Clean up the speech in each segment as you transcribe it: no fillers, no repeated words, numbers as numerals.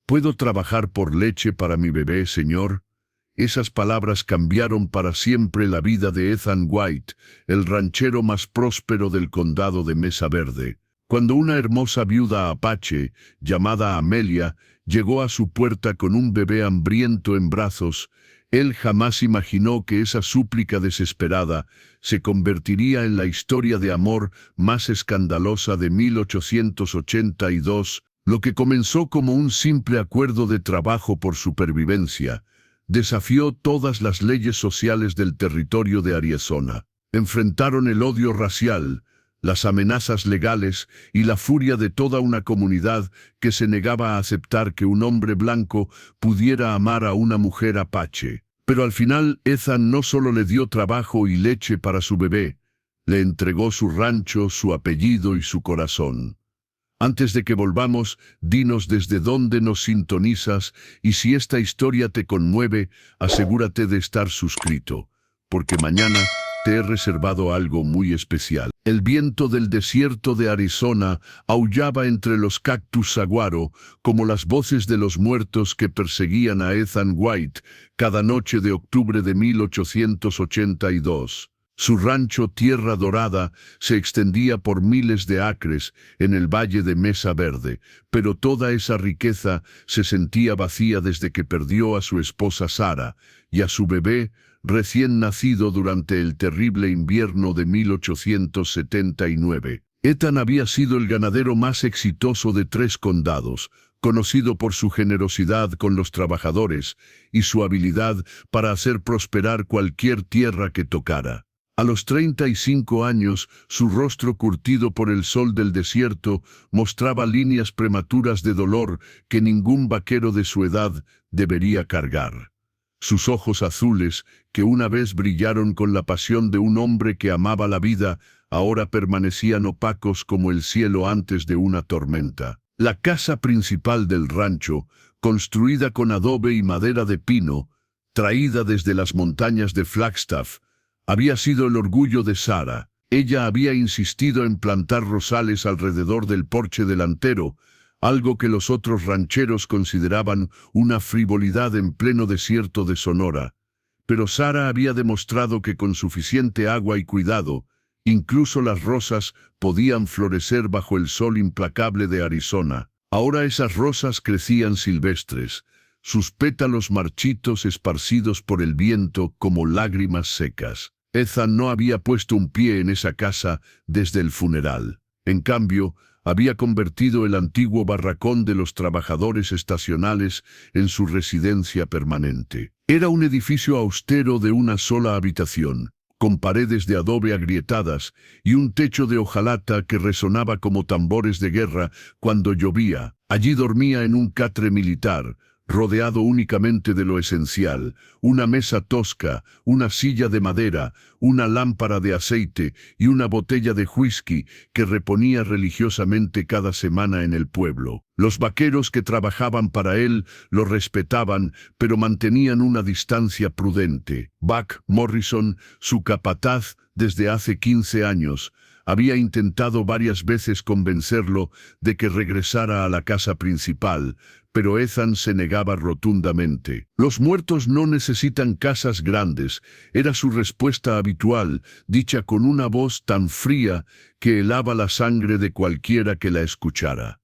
¿Puedo trabajar por leche para mi bebé, señor? Esas palabras cambiaron para siempre la vida de Ethan White, el ranchero más próspero del condado de Mesa Verde. Cuando una hermosa viuda apache, llamada Amelia, llegó a su puerta con un bebé hambriento en brazos, él jamás imaginó que esa súplica desesperada se convertiría en la historia de amor más escandalosa de 1882, lo que comenzó como un simple acuerdo de trabajo por supervivencia. Desafió todas las leyes sociales del territorio de Arizona. Enfrentaron el odio racial, las amenazas legales y la furia de toda una comunidad que se negaba a aceptar que un hombre blanco pudiera amar a una mujer apache. Pero al final, Ethan no solo le dio trabajo y leche para su bebé, le entregó su rancho, su apellido y su corazón. Antes de que volvamos, dinos desde dónde nos sintonizas y si esta historia te conmueve, asegúrate de estar suscrito, porque mañana te he reservado algo muy especial. El viento del desierto de Arizona aullaba entre los cactus saguaro como las voces de los muertos que perseguían a Ethan White cada noche de octubre de 1882. Su rancho Tierra Dorada se extendía por miles de acres en el valle de Mesa Verde, pero toda esa riqueza se sentía vacía desde que perdió a su esposa Sara y a su bebé recién nacido durante el terrible invierno de 1879. Ethan había sido el ganadero más exitoso de 3 condados, conocido por su generosidad con los trabajadores y su habilidad para hacer prosperar cualquier tierra que tocara. A los 35 años, su rostro curtido por el sol del desierto mostraba líneas prematuras de dolor que ningún vaquero de su edad debería cargar. Sus ojos azules, que una vez brillaron con la pasión de un hombre que amaba la vida, ahora permanecían opacos como el cielo antes de una tormenta. La casa principal del rancho, construida con adobe y madera de pino, traída desde las montañas de Flagstaff, había sido el orgullo de Sara. Ella había insistido en plantar rosales alrededor del porche delantero, algo que los otros rancheros consideraban una frivolidad en pleno desierto de Sonora. Pero Sara había demostrado que con suficiente agua y cuidado, incluso las rosas podían florecer bajo el sol implacable de Arizona. Ahora esas rosas crecían silvestres, sus pétalos marchitos esparcidos por el viento como lágrimas secas. Ethan no había puesto un pie en esa casa desde el funeral. En cambio, había convertido el antiguo barracón de los trabajadores estacionales en su residencia permanente. Era un edificio austero de una sola habitación, con paredes de adobe agrietadas y un techo de hojalata que resonaba como tambores de guerra cuando llovía. Allí dormía en un catre militar, rodeado únicamente de lo esencial: una mesa tosca, una silla de madera, una lámpara de aceite y una botella de whisky que reponía religiosamente cada semana en el pueblo. Los vaqueros que trabajaban para él lo respetaban, pero mantenían una distancia prudente. Buck Morrison, su capataz desde hace 15 años, había intentado varias veces convencerlo de que regresara a la casa principal, pero Ethan se negaba rotundamente. «Los muertos no necesitan casas grandes», era su respuesta habitual, dicha con una voz tan fría que helaba la sangre de cualquiera que la escuchara.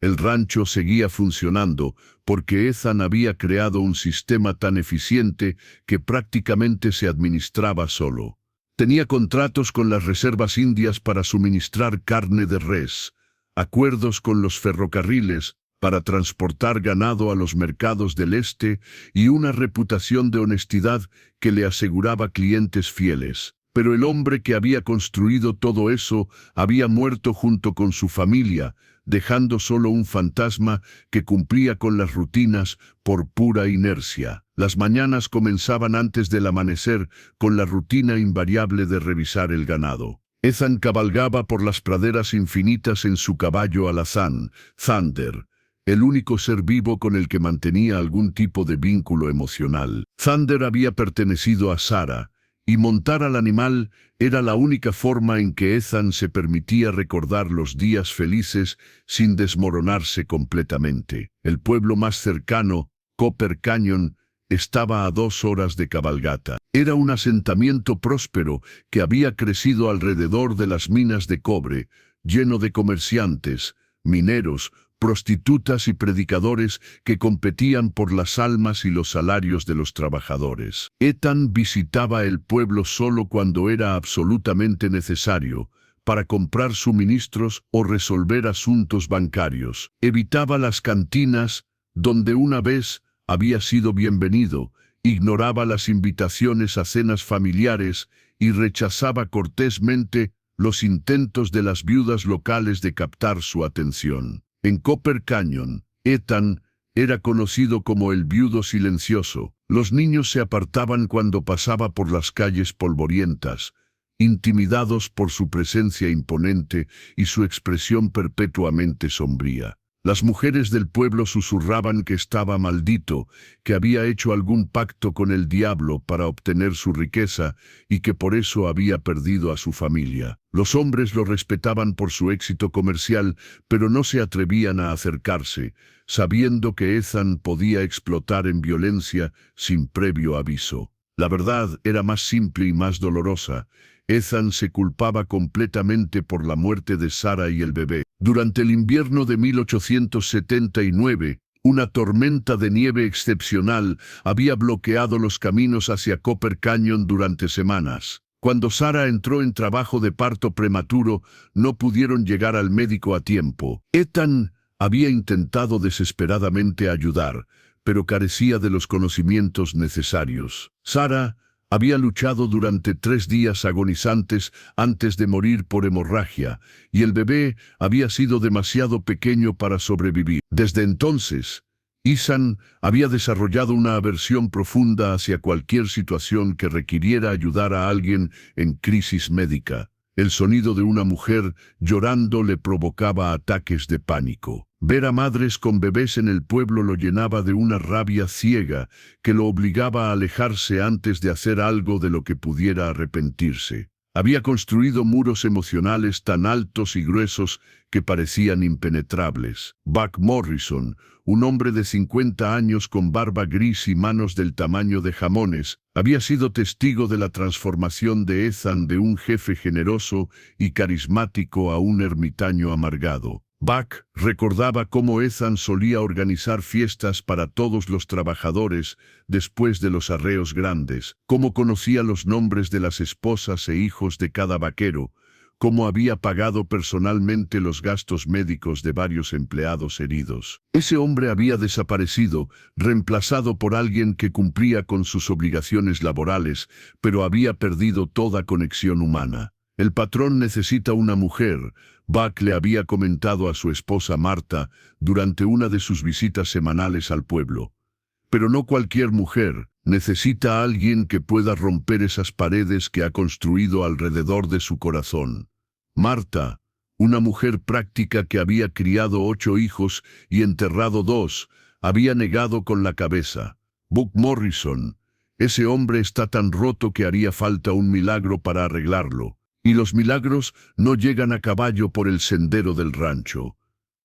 El rancho seguía funcionando porque Ethan había creado un sistema tan eficiente que prácticamente se administraba solo. Tenía contratos con las reservas indias para suministrar carne de res, acuerdos con los ferrocarriles para transportar ganado a los mercados del este y una reputación de honestidad que le aseguraba clientes fieles. Pero el hombre que había construido todo eso había muerto junto con su familia, dejando solo un fantasma que cumplía con las rutinas por pura inercia. Las mañanas comenzaban antes del amanecer con la rutina invariable de revisar el ganado. Ethan cabalgaba por las praderas infinitas en su caballo alazán, Thunder, el único ser vivo con el que mantenía algún tipo de vínculo emocional. Thunder había pertenecido a Sara, y montar al animal era la única forma en que Ethan se permitía recordar los días felices sin desmoronarse completamente. El pueblo más cercano, Copper Canyon, estaba a 2 horas de cabalgata. Era un asentamiento próspero que había crecido alrededor de las minas de cobre, lleno de comerciantes, mineros, prostitutas y predicadores que competían por las almas y los salarios de los trabajadores. Ethan visitaba el pueblo solo cuando era absolutamente necesario, para comprar suministros o resolver asuntos bancarios. Evitaba las cantinas, donde una vez había sido bienvenido, ignoraba las invitaciones a cenas familiares y rechazaba cortésmente los intentos de las viudas locales de captar su atención. En Copper Canyon, Ethan era conocido como el viudo silencioso. Los niños se apartaban cuando pasaba por las calles polvorientas, intimidados por su presencia imponente y su expresión perpetuamente sombría. Las mujeres del pueblo susurraban que estaba maldito, que había hecho algún pacto con el diablo para obtener su riqueza y que por eso había perdido a su familia. Los hombres lo respetaban por su éxito comercial, pero no se atrevían a acercarse, sabiendo que Ethan podía explotar en violencia sin previo aviso. La verdad era más simple y más dolorosa. Ethan se culpaba completamente por la muerte de Sarah y el bebé. Durante el invierno de 1879, una tormenta de nieve excepcional había bloqueado los caminos hacia Copper Canyon durante semanas. Cuando Sarah entró en trabajo de parto prematuro, no pudieron llegar al médico a tiempo. Ethan había intentado desesperadamente ayudar, pero carecía de los conocimientos necesarios. Sarah había luchado durante 3 días agonizantes antes de morir por hemorragia, y el bebé había sido demasiado pequeño para sobrevivir. Desde entonces, Ethan había desarrollado una aversión profunda hacia cualquier situación que requiriera ayudar a alguien en crisis médica. El sonido de una mujer llorando le provocaba ataques de pánico. Ver a madres con bebés en el pueblo lo llenaba de una rabia ciega que lo obligaba a alejarse antes de hacer algo de lo que pudiera arrepentirse. Había construido muros emocionales tan altos y gruesos que parecían impenetrables. Buck Morrison, un hombre de 50 años con barba gris y manos del tamaño de jamones, había sido testigo de la transformación de Ethan de un jefe generoso y carismático a un ermitaño amargado. Buck recordaba cómo Ethan solía organizar fiestas para todos los trabajadores después de los arreos grandes, cómo conocía los nombres de las esposas e hijos de cada vaquero, cómo había pagado personalmente los gastos médicos de varios empleados heridos. Ese hombre había desaparecido, reemplazado por alguien que cumplía con sus obligaciones laborales, pero había perdido toda conexión humana. El patrón necesita una mujer, Buck le había comentado a su esposa Marta durante una de sus visitas semanales al pueblo. Pero no cualquier mujer, necesita a alguien que pueda romper esas paredes que ha construido alrededor de su corazón. Marta, una mujer práctica que había criado 8 hijos y enterrado 2, había negado con la cabeza. Buck Morrison, ese hombre está tan roto que haría falta un milagro para arreglarlo. Y los milagros no llegan a caballo por el sendero del rancho.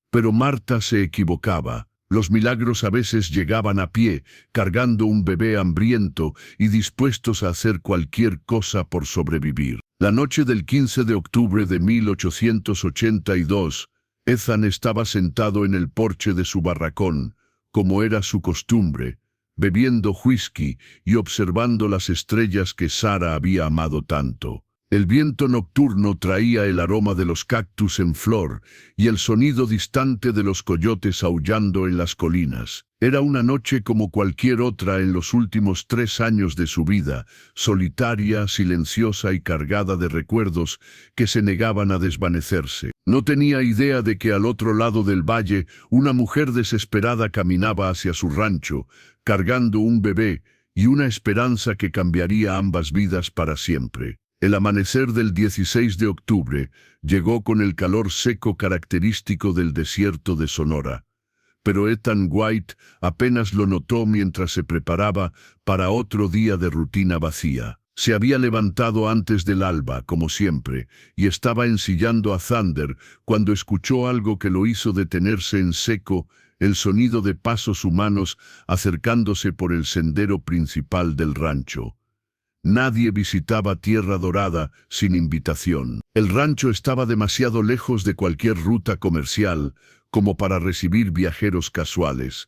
Pero Marta se equivocaba. Los milagros a veces llegaban a pie, cargando un bebé hambriento y dispuestos a hacer cualquier cosa por sobrevivir. La noche del 15 de octubre de 1882, Ethan estaba sentado en el porche de su barracón, como era su costumbre, bebiendo whisky y observando las estrellas que Sarah había amado tanto. El viento nocturno traía el aroma de los cactus en flor y el sonido distante de los coyotes aullando en las colinas. Era una noche como cualquier otra en los últimos 3 años de su vida, solitaria, silenciosa y cargada de recuerdos que se negaban a desvanecerse. No tenía idea de que al otro lado del valle una mujer desesperada caminaba hacia su rancho, cargando un bebé y una esperanza que cambiaría ambas vidas para siempre. El amanecer del 16 de octubre llegó con el calor seco característico del desierto de Sonora, pero Ethan White apenas lo notó mientras se preparaba para otro día de rutina vacía. Se había levantado antes del alba, como siempre, y estaba ensillando a Thunder cuando escuchó algo que lo hizo detenerse en seco, el sonido de pasos humanos acercándose por el sendero principal del rancho. Nadie visitaba Tierra Dorada sin invitación. El rancho estaba demasiado lejos de cualquier ruta comercial como para recibir viajeros casuales,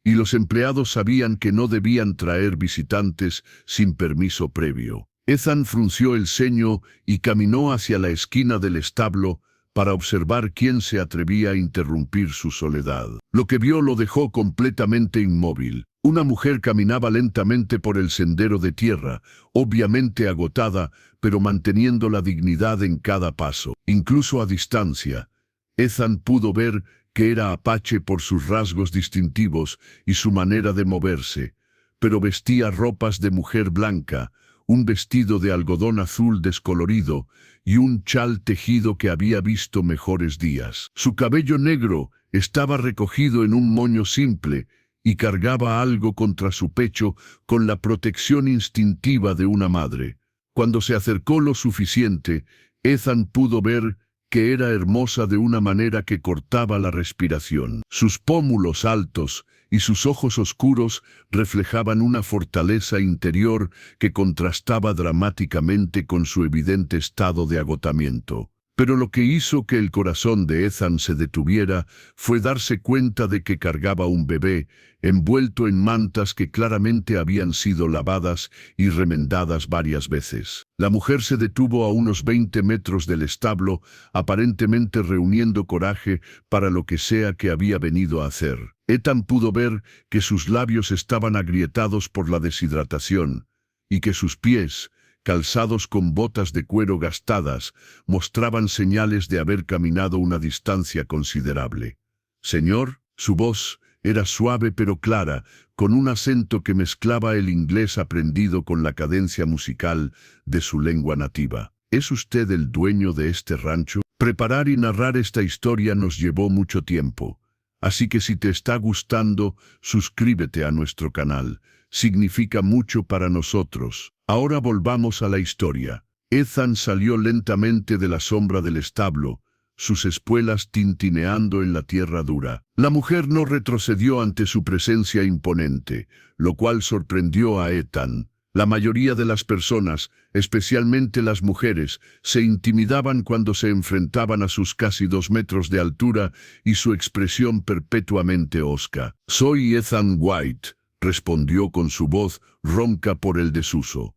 y los empleados sabían que no debían traer visitantes sin permiso previo. Ethan frunció el ceño y caminó hacia la esquina del establo para observar quién se atrevía a interrumpir su soledad. Lo que vio lo dejó completamente inmóvil. Una mujer caminaba lentamente por el sendero de tierra, obviamente agotada, pero manteniendo la dignidad en cada paso. Incluso a distancia, Ethan pudo ver que era apache por sus rasgos distintivos y su manera de moverse, pero vestía ropas de mujer blanca, un vestido de algodón azul descolorido y un chal tejido que había visto mejores días. Su cabello negro estaba recogido en un moño simple y cargaba algo contra su pecho con la protección instintiva de una madre. Cuando se acercó lo suficiente, Ethan pudo ver que era hermosa de una manera que cortaba la respiración. Sus pómulos altos y sus ojos oscuros reflejaban una fortaleza interior que contrastaba dramáticamente con su evidente estado de agotamiento. Pero lo que hizo que el corazón de Ethan se detuviera fue darse cuenta de que cargaba un bebé, envuelto en mantas que claramente habían sido lavadas y remendadas varias veces. La mujer se detuvo a unos 20 metros del establo, aparentemente reuniendo coraje para lo que sea que había venido a hacer. Ethan pudo ver que sus labios estaban agrietados por la deshidratación y que sus pies, calzados con botas de cuero gastadas, mostraban señales de haber caminado una distancia considerable. «Señor», su voz era suave pero clara, con un acento que mezclaba el inglés aprendido con la cadencia musical de su lengua nativa. «¿Es usted el dueño de este rancho?» Preparar y narrar esta historia nos llevó mucho tiempo, así que si te está gustando, suscríbete a nuestro canal. Significa mucho para nosotros. Ahora volvamos a la historia. Ethan salió lentamente de la sombra del establo, sus espuelas tintineando en la tierra dura. La mujer no retrocedió ante su presencia imponente, lo cual sorprendió a Ethan. La mayoría de las personas, especialmente las mujeres, se intimidaban cuando se enfrentaban a sus casi 2 metros de altura y su expresión perpetuamente hosca. «Soy Ethan White», respondió con su voz ronca por el desuso.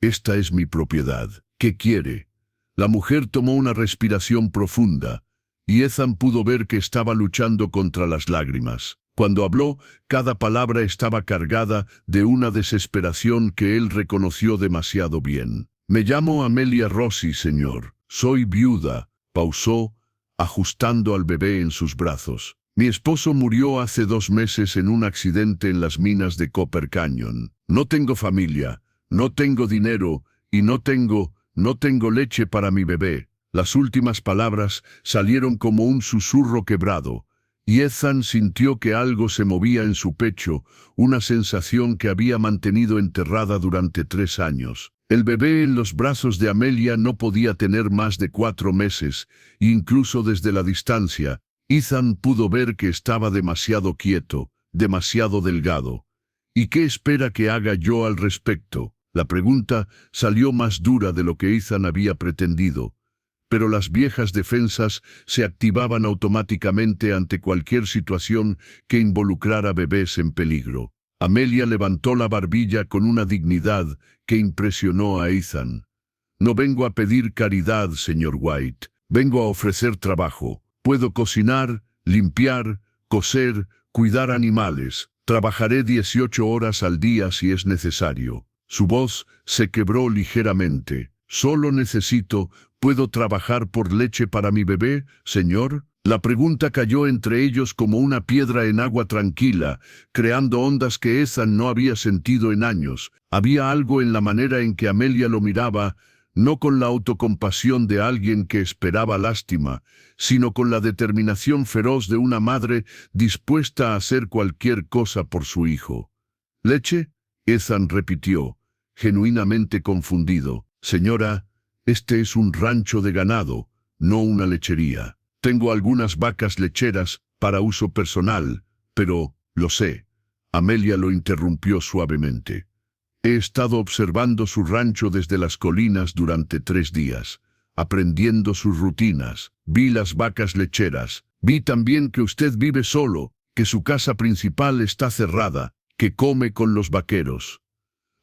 «Esta es mi propiedad. ¿Qué quiere?» La mujer tomó una respiración profunda, y Ethan pudo ver que estaba luchando contra las lágrimas. Cuando habló, cada palabra estaba cargada de una desesperación que él reconoció demasiado bien. «Me llamo Amelia Rossi, señor. Soy viuda», pausó, ajustando al bebé en sus brazos. «Mi esposo murió hace 2 meses en un accidente en las minas de Copper Canyon. No tengo familia, no tengo dinero y no tengo leche para mi bebé». Las últimas palabras salieron como un susurro quebrado, y Ethan sintió que algo se movía en su pecho, una sensación que había mantenido enterrada durante 3 años. El bebé en los brazos de Amelia no podía tener más de 4 meses, e incluso desde la distancia, Ethan pudo ver que estaba demasiado quieto, demasiado delgado. «¿Y qué espera que haga yo al respecto?» La pregunta salió más dura de lo que Ethan había pretendido, pero las viejas defensas se activaban automáticamente ante cualquier situación que involucrara bebés en peligro. Amelia levantó la barbilla con una dignidad que impresionó a Ethan. «No vengo a pedir caridad, señor White. Vengo a ofrecer trabajo. Puedo cocinar, limpiar, coser, cuidar animales. Trabajaré 18 horas al día si es necesario». Su voz se quebró ligeramente. «Solo ¿puedo trabajar por leche para mi bebé, señor?» La pregunta cayó entre ellos como una piedra en agua tranquila, creando ondas que Ethan no había sentido en años. Había algo en la manera en que Amelia lo miraba, no con la autocompasión de alguien que esperaba lástima, sino con la determinación feroz de una madre dispuesta a hacer cualquier cosa por su hijo. «¿Leche?», Ethan repitió. genuinamente confundido. Señora, este es un rancho de ganado, no una lechería. Tengo algunas vacas lecheras para uso personal, pero, lo sé. Amelia lo interrumpió suavemente. He estado observando su rancho desde las colinas durante 3 días, aprendiendo sus rutinas. Vi las vacas lecheras. Vi también que usted vive solo, que su casa principal está cerrada, que come con los vaqueros.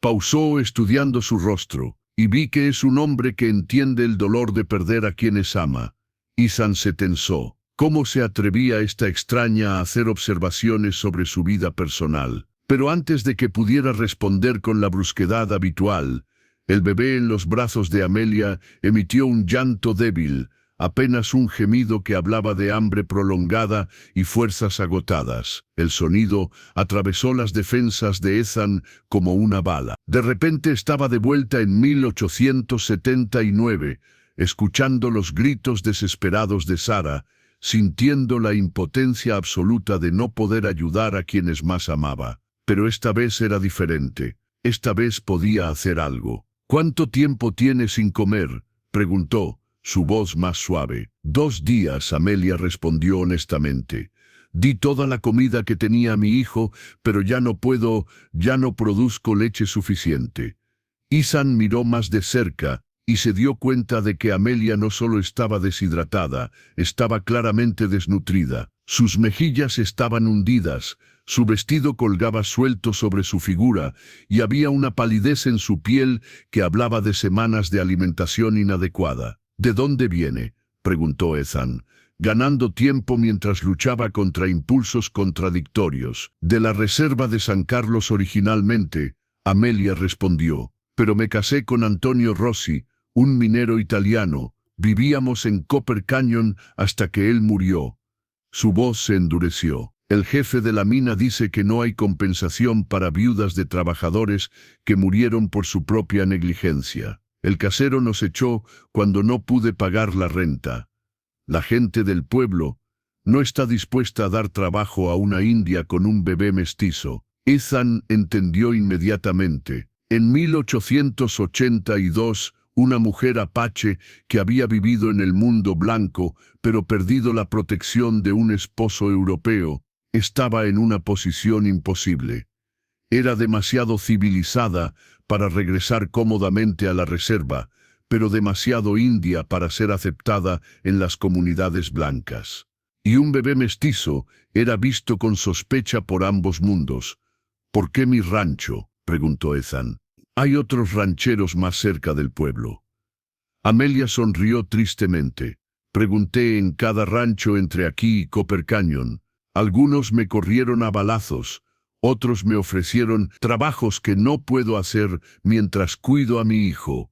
Pausó estudiando su rostro, y vi que es un hombre que entiende el dolor de perder a quienes ama. Ethan se tensó. ¿Cómo se atrevía esta extraña a hacer observaciones sobre su vida personal? Pero antes de que pudiera responder con la brusquedad habitual, el bebé en los brazos de Amelia emitió un llanto débil, apenas un gemido que hablaba de hambre prolongada y fuerzas agotadas. El sonido atravesó las defensas de Ethan como una bala. De repente estaba de vuelta en 1879, escuchando los gritos desesperados de Sarah, sintiendo la impotencia absoluta de no poder ayudar a quienes más amaba. Pero esta vez era diferente. Esta vez podía hacer algo. ¿Cuánto tiempo tiene sin comer?, preguntó, su voz más suave. 2 días, Amelia respondió honestamente. Di toda la comida que tenía a mi hijo, pero ya no produzco leche suficiente. Ethan miró más de cerca y se dio cuenta de que Amelia no solo estaba deshidratada, estaba claramente desnutrida. Sus mejillas estaban hundidas, su vestido colgaba suelto sobre su figura y había una palidez en su piel que hablaba de semanas de alimentación inadecuada. ¿De dónde viene?, preguntó Ethan, ganando tiempo mientras luchaba contra impulsos contradictorios. De la reserva de San Carlos originalmente, Amelia respondió, pero me casé con Antonio Rossi, un minero italiano. Vivíamos en Copper Canyon hasta que él murió. Su voz se endureció. El jefe de la mina dice que no hay compensación para viudas de trabajadores que murieron por su propia negligencia. El casero nos echó cuando no pude pagar la renta. La gente del pueblo no está dispuesta a dar trabajo a una india con un bebé mestizo. Ethan entendió inmediatamente. En 1882, una mujer apache que había vivido en el mundo blanco, pero perdido la protección de un esposo europeo, estaba en una posición imposible. Era demasiado civilizada para regresar cómodamente a la reserva, pero demasiado india para ser aceptada en las comunidades blancas. Y un bebé mestizo era visto con sospecha por ambos mundos. ¿Por qué mi rancho?, preguntó Ethan. Hay otros rancheros más cerca del pueblo. Amelia sonrió tristemente. Pregunté en cada rancho entre aquí y Copper Canyon. Algunos me corrieron a balazos, otros me ofrecieron trabajos que no puedo hacer mientras cuido a mi hijo.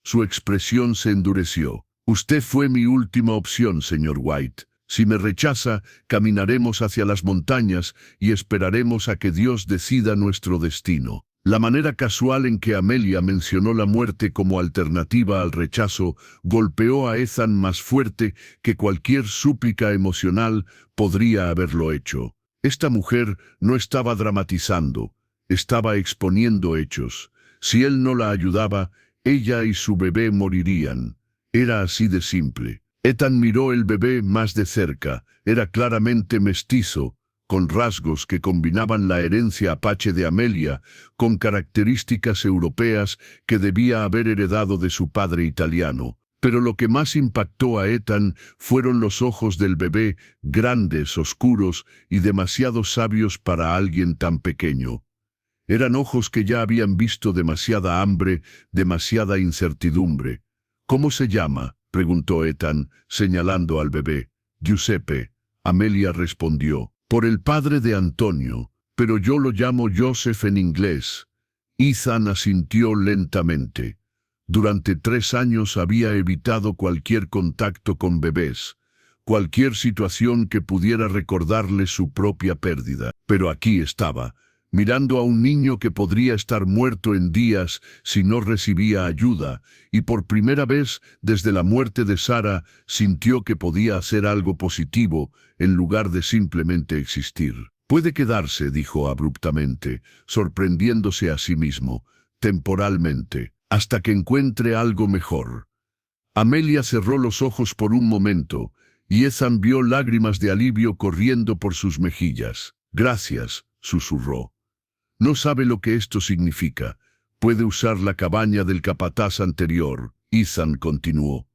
Su expresión se endureció. Usted fue mi última opción, señor White. Si me rechaza, caminaremos hacia las montañas y esperaremos a que Dios decida nuestro destino. La manera casual en que Amelia mencionó la muerte como alternativa al rechazo golpeó a Ethan más fuerte que cualquier súplica emocional podría haberlo hecho. Esta mujer no estaba dramatizando, estaba exponiendo hechos. Si él no la ayudaba, ella y su bebé morirían. Era así de simple. Ethan miró el bebé más de cerca. Era claramente mestizo, con rasgos que combinaban la herencia apache de Amelia con características europeas que debía haber heredado de su padre italiano. Pero lo que más impactó a Ethan fueron los ojos del bebé, grandes, oscuros y demasiado sabios para alguien tan pequeño. Eran ojos que ya habían visto demasiada hambre, demasiada incertidumbre. ¿Cómo se llama?, preguntó Ethan, señalando al bebé. Giuseppe. Amelia respondió. Por el padre de Antonio, pero yo lo llamo Joseph en inglés. Ethan asintió lentamente. Durante 3 años había evitado cualquier contacto con bebés, cualquier situación que pudiera recordarle su propia pérdida. Pero aquí estaba, mirando a un niño que podría estar muerto en días si no recibía ayuda, y por primera vez desde la muerte de Sarah sintió que podía hacer algo positivo en lugar de simplemente existir. Puede quedarse, dijo abruptamente, sorprendiéndose a sí mismo. temporalmente, hasta que encuentre algo mejor. Amelia cerró los ojos por un momento, y Ethan vio lágrimas de alivio corriendo por sus mejillas. «Gracias», susurró. «No sabe lo que esto significa. Puede usar la cabaña del capataz anterior», Ethan continuó,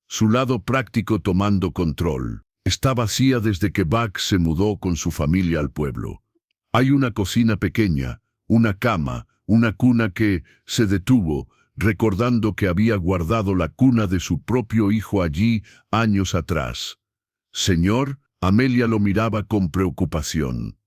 su lado práctico tomando control. Está vacía desde que Buck se mudó con su familia al pueblo. Hay una cocina pequeña, una cama, una cuna que se detuvo, recordando que había guardado la cuna de su propio hijo allí años atrás. «Señor», Amelia lo miraba con preocupación.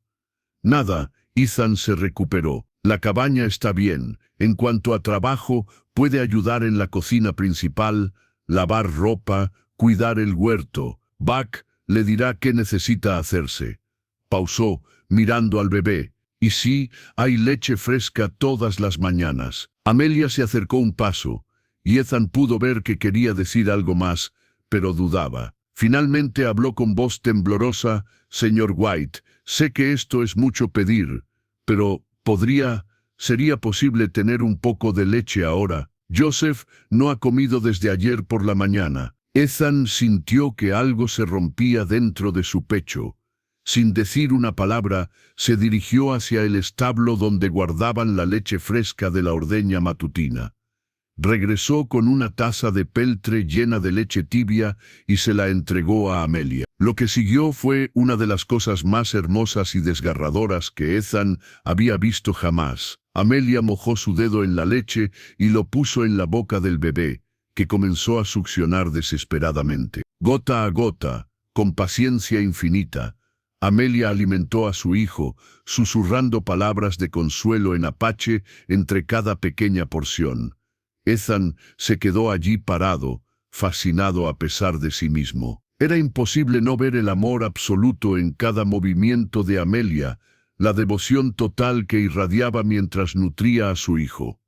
«Nada», Ethan se recuperó. «La cabaña está bien. En cuanto a trabajo, puede ayudar en la cocina principal, lavar ropa, cuidar el huerto. Buck le dirá qué necesita hacerse». Pausó, mirando al bebé. «Y sí, hay leche fresca todas las mañanas». Amelia se acercó un paso, y Ethan pudo ver que quería decir algo más, pero dudaba. Finalmente habló con voz temblorosa. «Señor White, sé que esto es mucho pedir, pero ¿sería posible tener un poco de leche ahora? Joseph no ha comido desde ayer por la mañana». Ethan sintió que algo se rompía dentro de su pecho. Sin decir una palabra, se dirigió hacia el establo donde guardaban la leche fresca de la ordeña matutina. Regresó con una taza de peltre llena de leche tibia y se la entregó a Amelia. Lo que siguió fue una de las cosas más hermosas y desgarradoras que Ethan había visto jamás. Amelia mojó su dedo en la leche y lo puso en la boca del bebé, que comenzó a succionar desesperadamente. Gota a gota, con paciencia infinita, Amelia alimentó a su hijo, susurrando palabras de consuelo en apache entre cada pequeña porción. Ethan se quedó allí parado, fascinado a pesar de sí mismo. Era imposible no ver el amor absoluto en cada movimiento de Amelia, la devoción total que irradiaba mientras nutría a su hijo.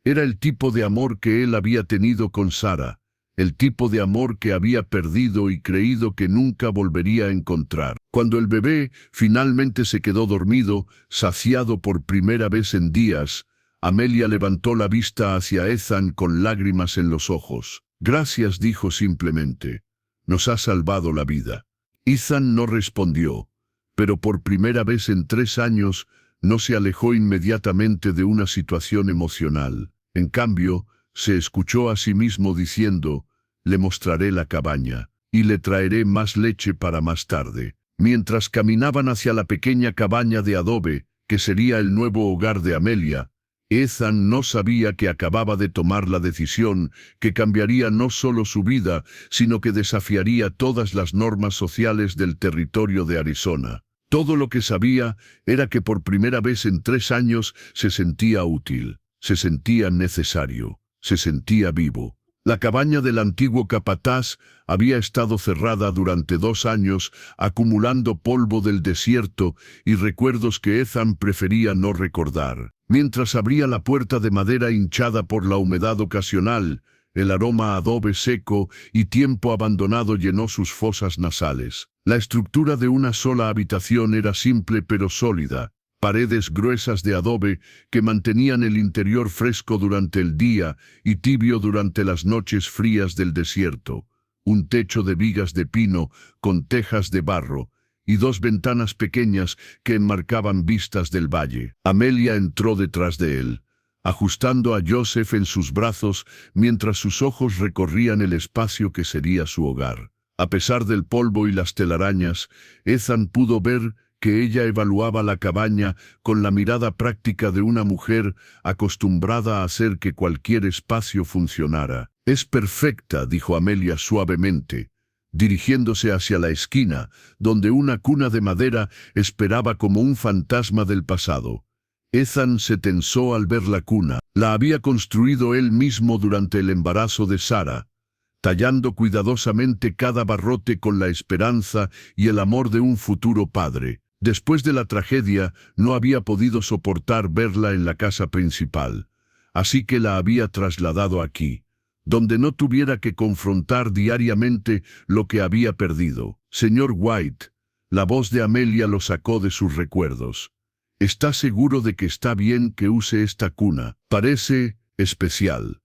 Era el tipo de amor que él había tenido con Sarah, el tipo de amor que había perdido y creído que nunca volvería a encontrar. Cuando el bebé finalmente se quedó dormido, saciado por primera vez en días, Amelia levantó la vista hacia Ethan con lágrimas en los ojos. «Gracias», dijo simplemente. «Nos ha salvado la vida». Ethan no respondió, pero por primera vez en 3 años no se alejó inmediatamente de una situación emocional. En cambio, se escuchó a sí mismo diciendo: «Le mostraré la cabaña, y le traeré más leche para más tarde». Mientras caminaban hacia la pequeña cabaña de adobe, que sería el nuevo hogar de Amelia, Ethan no sabía que acababa de tomar la decisión que cambiaría no solo su vida, sino que desafiaría todas las normas sociales del territorio de Arizona. Todo lo que sabía era que por primera vez en 3 años se sentía útil, se sentía necesario, se sentía vivo. La cabaña del antiguo capataz había estado cerrada durante 2 años, acumulando polvo del desierto y recuerdos que Ethan prefería no recordar. Mientras abría la puerta de madera hinchada por la humedad ocasional, el aroma a adobe seco y tiempo abandonado llenó sus fosas nasales. La estructura de una sola habitación era simple pero sólida. Paredes gruesas de adobe que mantenían el interior fresco durante el día y tibio durante las noches frías del desierto. Un techo de vigas de pino con tejas de barro y 2 ventanas pequeñas que enmarcaban vistas del valle. Amelia entró detrás de él, ajustando a Joseph en sus brazos mientras sus ojos recorrían el espacio que sería su hogar. A pesar del polvo y las telarañas, Ethan pudo ver que ella evaluaba la cabaña con la mirada práctica de una mujer acostumbrada a hacer que cualquier espacio funcionara. «Es perfecta», dijo Amelia suavemente, dirigiéndose hacia la esquina, donde una cuna de madera esperaba como un fantasma del pasado. Ethan se tensó al ver la cuna. La había construido él mismo durante el embarazo de Sarah, tallando cuidadosamente cada barrote con la esperanza y el amor de un futuro padre. Después de la tragedia, no había podido soportar verla en la casa principal, así que la había trasladado aquí, donde no tuviera que confrontar diariamente lo que había perdido. «Señor White», la voz de Amelia lo sacó de sus recuerdos. ¿Está seguro de que está bien que use esta cuna? Parece especial.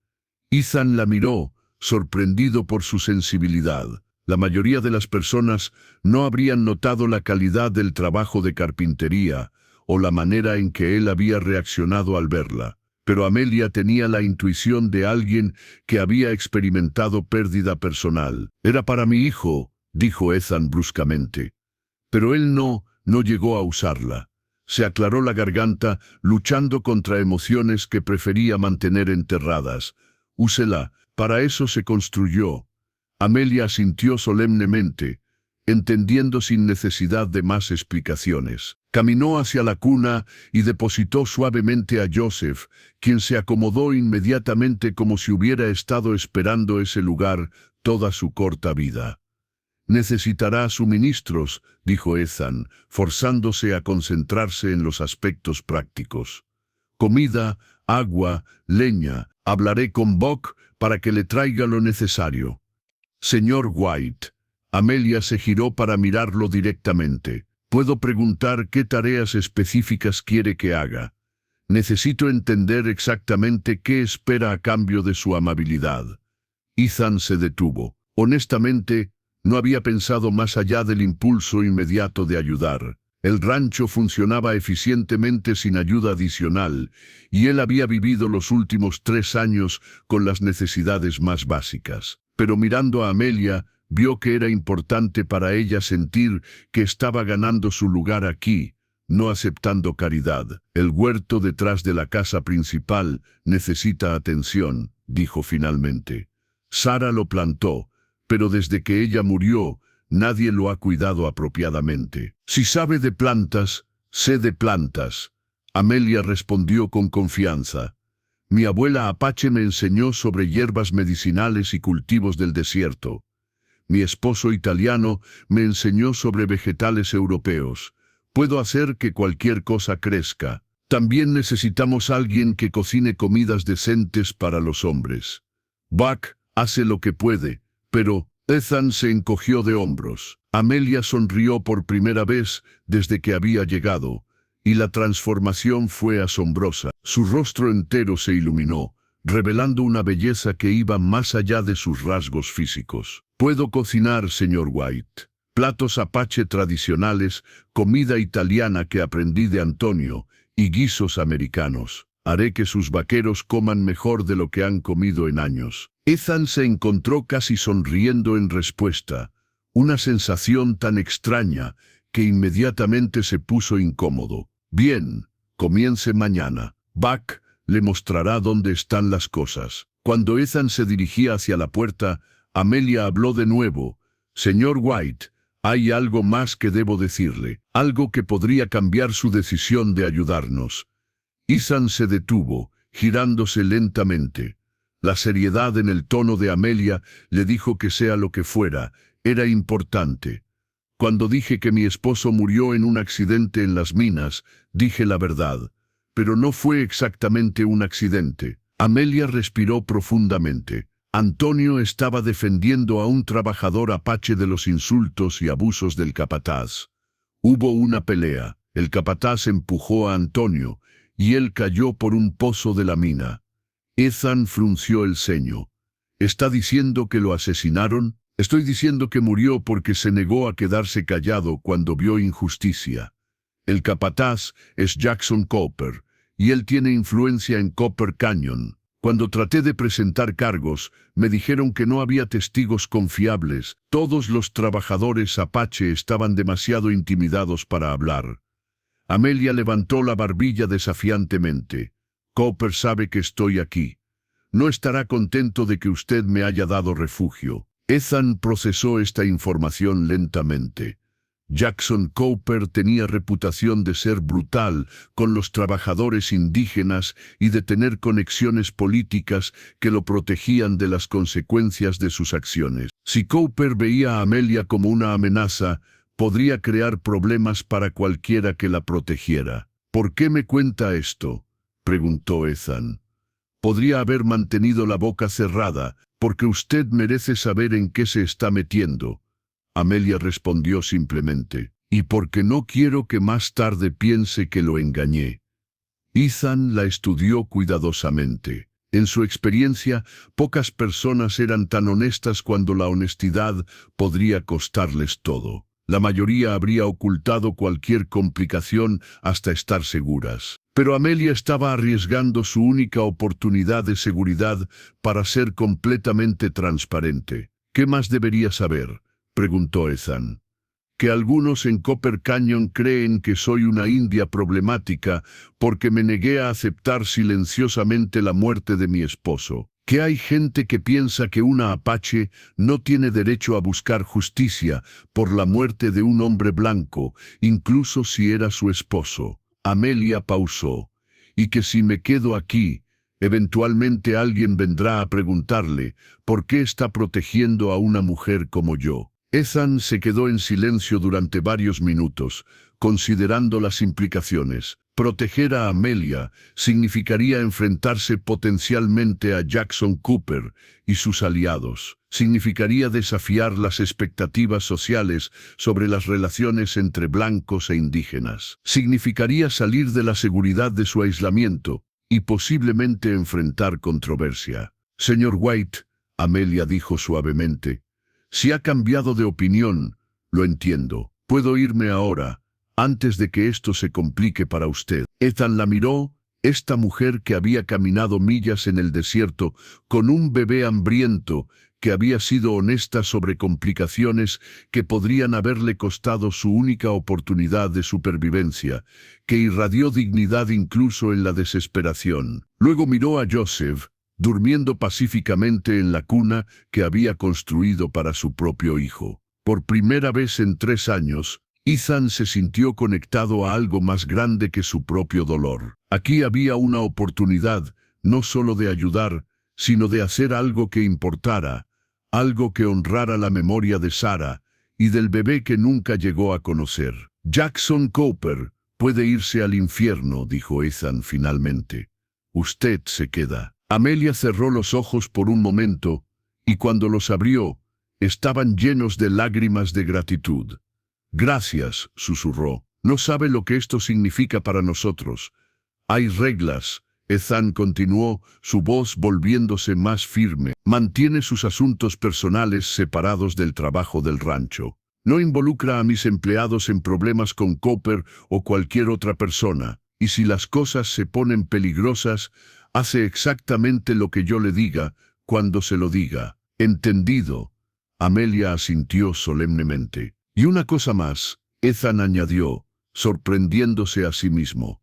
Ethan la miró, sorprendido por su sensibilidad. La mayoría de las personas no habrían notado la calidad del trabajo de carpintería o la manera en que él había reaccionado al verla. Pero Amelia tenía la intuición de alguien que había experimentado pérdida personal. «Era para mi hijo», dijo Ethan bruscamente. Pero él no llegó a usarla. Se aclaró la garganta, luchando contra emociones que prefería mantener enterradas. «Úsela, para eso se construyó». Amelia asintió solemnemente, entendiendo sin necesidad de más explicaciones. Caminó hacia la cuna y depositó suavemente a Joseph, quien se acomodó inmediatamente como si hubiera estado esperando ese lugar toda su corta vida. «Necesitará suministros», dijo Ethan, forzándose a concentrarse en los aspectos prácticos. «Comida, agua, leña. Hablaré con Buck para que le traiga lo necesario». «Señor White». Amelia se giró para mirarlo directamente. «¿Puedo preguntar qué tareas específicas quiere que haga? Necesito entender exactamente qué espera a cambio de su amabilidad». Ethan se detuvo. Honestamente, no había pensado más allá del impulso inmediato de ayudar. El rancho funcionaba eficientemente sin ayuda adicional, y él había vivido los últimos 3 años con las necesidades más básicas. Pero mirando a Amelia, vio que era importante para ella sentir que estaba ganando su lugar aquí, no aceptando caridad. «El huerto detrás de la casa principal necesita atención», dijo finalmente. «Sara lo plantó, pero desde que ella murió, nadie lo ha cuidado apropiadamente». «Si sabe de plantas, sé de plantas», Amelia respondió con confianza. «Mi abuela Apache me enseñó sobre hierbas medicinales y cultivos del desierto. Mi esposo italiano me enseñó sobre vegetales europeos. Puedo hacer que cualquier cosa crezca. También necesitamos alguien que cocine comidas decentes para los hombres. Buck hace lo que puede, pero...» Ethan se encogió de hombros. Amelia sonrió por primera vez desde que había llegado, y la transformación fue asombrosa. Su rostro entero se iluminó, revelando una belleza que iba más allá de sus rasgos físicos. «Puedo cocinar, señor White. Platos Apache tradicionales, comida italiana que aprendí de Antonio, y guisos americanos. Haré que sus vaqueros coman mejor de lo que han comido en años». Ethan se encontró casi sonriendo en respuesta, una sensación tan extraña que inmediatamente se puso incómodo. «Bien, comience mañana. Buck le mostrará dónde están las cosas». Cuando Ethan se dirigía hacia la puerta, Amelia habló de nuevo. «Señor White, hay algo más que debo decirle, algo que podría cambiar su decisión de ayudarnos». Ethan se detuvo, girándose lentamente. La seriedad en el tono de Amelia le dijo que sea lo que fuera, era importante. «Cuando dije que mi esposo murió en un accidente en las minas, dije la verdad. Pero no fue exactamente un accidente». Amelia respiró profundamente. Antonio estaba defendiendo a un trabajador apache de los insultos y abusos del capataz. Hubo una pelea. El capataz empujó a Antonio, y él cayó por un pozo de la mina. Ethan frunció el ceño. «¿Está diciendo que lo asesinaron?» «Estoy diciendo que murió porque se negó a quedarse callado cuando vio injusticia. El capataz es Jackson Cooper, y él tiene influencia en Copper Canyon. Cuando traté de presentar cargos, me dijeron que no había testigos confiables. Todos los trabajadores Apache estaban demasiado intimidados para hablar». Amelia levantó la barbilla desafiantemente. «Cooper sabe que estoy aquí. No estará contento de que usted me haya dado refugio». Ethan procesó esta información lentamente. Jackson Cooper tenía reputación de ser brutal con los trabajadores indígenas y de tener conexiones políticas que lo protegían de las consecuencias de sus acciones. Si Cooper veía a Amelia como una amenaza, podría crear problemas para cualquiera que la protegiera. «¿Por qué me cuenta esto?», preguntó Ethan. «Podría haber mantenido la boca cerrada, porque usted merece saber en qué se está metiendo». Amelia respondió simplemente. y porque no quiero que más tarde piense que lo engañé. Ethan la estudió cuidadosamente. En su experiencia, pocas personas eran tan honestas cuando la honestidad podría costarles todo. La mayoría habría ocultado cualquier complicación hasta estar seguras. Pero Amelia estaba arriesgando su única oportunidad de seguridad para ser completamente transparente. ¿Qué más debería saber?, preguntó Ethan. Que algunos en Copper Canyon creen que soy una india problemática porque me negué a aceptar silenciosamente la muerte de mi esposo. Que hay gente que piensa que una apache no tiene derecho a buscar justicia por la muerte de un hombre blanco, incluso si era su esposo. Amelia pausó. Y que si me quedo aquí, eventualmente alguien vendrá a preguntarle por qué está protegiendo a una mujer como yo. Ethan se quedó en silencio durante varios minutos, considerando las implicaciones. Proteger a Amelia significaría enfrentarse potencialmente a Jackson Cooper y sus aliados. Significaría desafiar las expectativas sociales sobre las relaciones entre blancos e indígenas. Significaría salir de la seguridad de su aislamiento y posiblemente enfrentar controversia. Señor White, Amelia dijo suavemente, si ha cambiado de opinión, lo entiendo. Puedo irme ahora, antes de que esto se complique para usted. Ethan la miró, esta mujer que había caminado millas en el desierto con un bebé hambriento, que había sido honesta sobre complicaciones que podrían haberle costado su única oportunidad de supervivencia, que irradió dignidad incluso en la desesperación. Luego miró a Joseph, durmiendo pacíficamente en la cuna que había construido para su propio hijo. Por primera vez en 3 años, Ethan se sintió conectado a algo más grande que su propio dolor. Aquí había una oportunidad, no solo de ayudar, sino de hacer algo que importara, algo que honrara la memoria de Sarah y del bebé que nunca llegó a conocer. Jackson Cooper puede irse al infierno, dijo Ethan finalmente. Usted se queda. Amelia cerró los ojos por un momento, y cuando los abrió, estaban llenos de lágrimas de gratitud. Gracias, susurró. No sabe lo que esto significa para nosotros. Hay reglas, Ethan continuó, su voz volviéndose más firme. Mantiene sus asuntos personales separados del trabajo del rancho. No involucra a mis empleados en problemas con Cooper o cualquier otra persona. Y si las cosas se ponen peligrosas, hace exactamente lo que yo le diga, cuando se lo diga. ¿Entendido? Amelia asintió solemnemente. Y una cosa más, Ethan añadió, sorprendiéndose a sí mismo.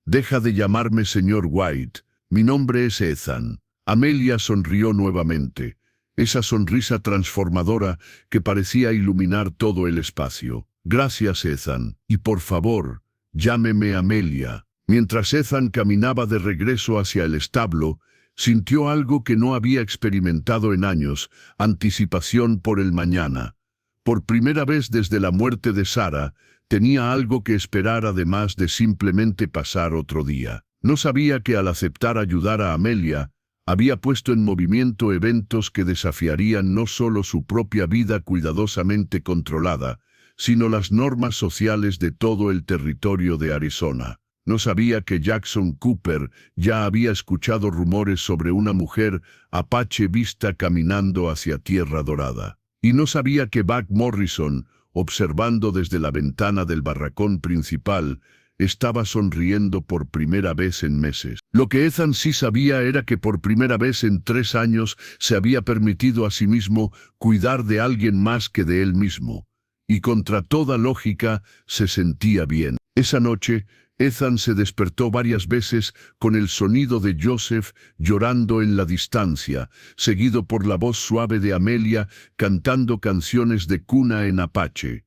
Deja de llamarme señor White, mi nombre es Ethan. Amelia sonrió nuevamente, esa sonrisa transformadora que parecía iluminar todo el espacio. Gracias, Ethan, y por favor, llámeme Amelia. Mientras Ethan caminaba de regreso hacia el establo, sintió algo que no había experimentado en años, anticipación por el mañana. Por primera vez desde la muerte de Sarah, tenía algo que esperar además de simplemente pasar otro día. No sabía que al aceptar ayudar a Amelia, había puesto en movimiento eventos que desafiarían no solo su propia vida cuidadosamente controlada, sino las normas sociales de todo el territorio de Arizona. No sabía que Jackson Cooper ya había escuchado rumores sobre una mujer apache vista caminando hacia Tierra Dorada. Y no sabía que Buck Morrison, observando desde la ventana del barracón principal, estaba sonriendo por primera vez en meses. Lo que Ethan sí sabía era que por primera vez en 3 años se había permitido a sí mismo cuidar de alguien más que de él mismo. Y contra toda lógica se sentía bien. Esa noche, Ethan se despertó varias veces con el sonido de Joseph llorando en la distancia, seguido por la voz suave de Amelia cantando canciones de cuna en apache.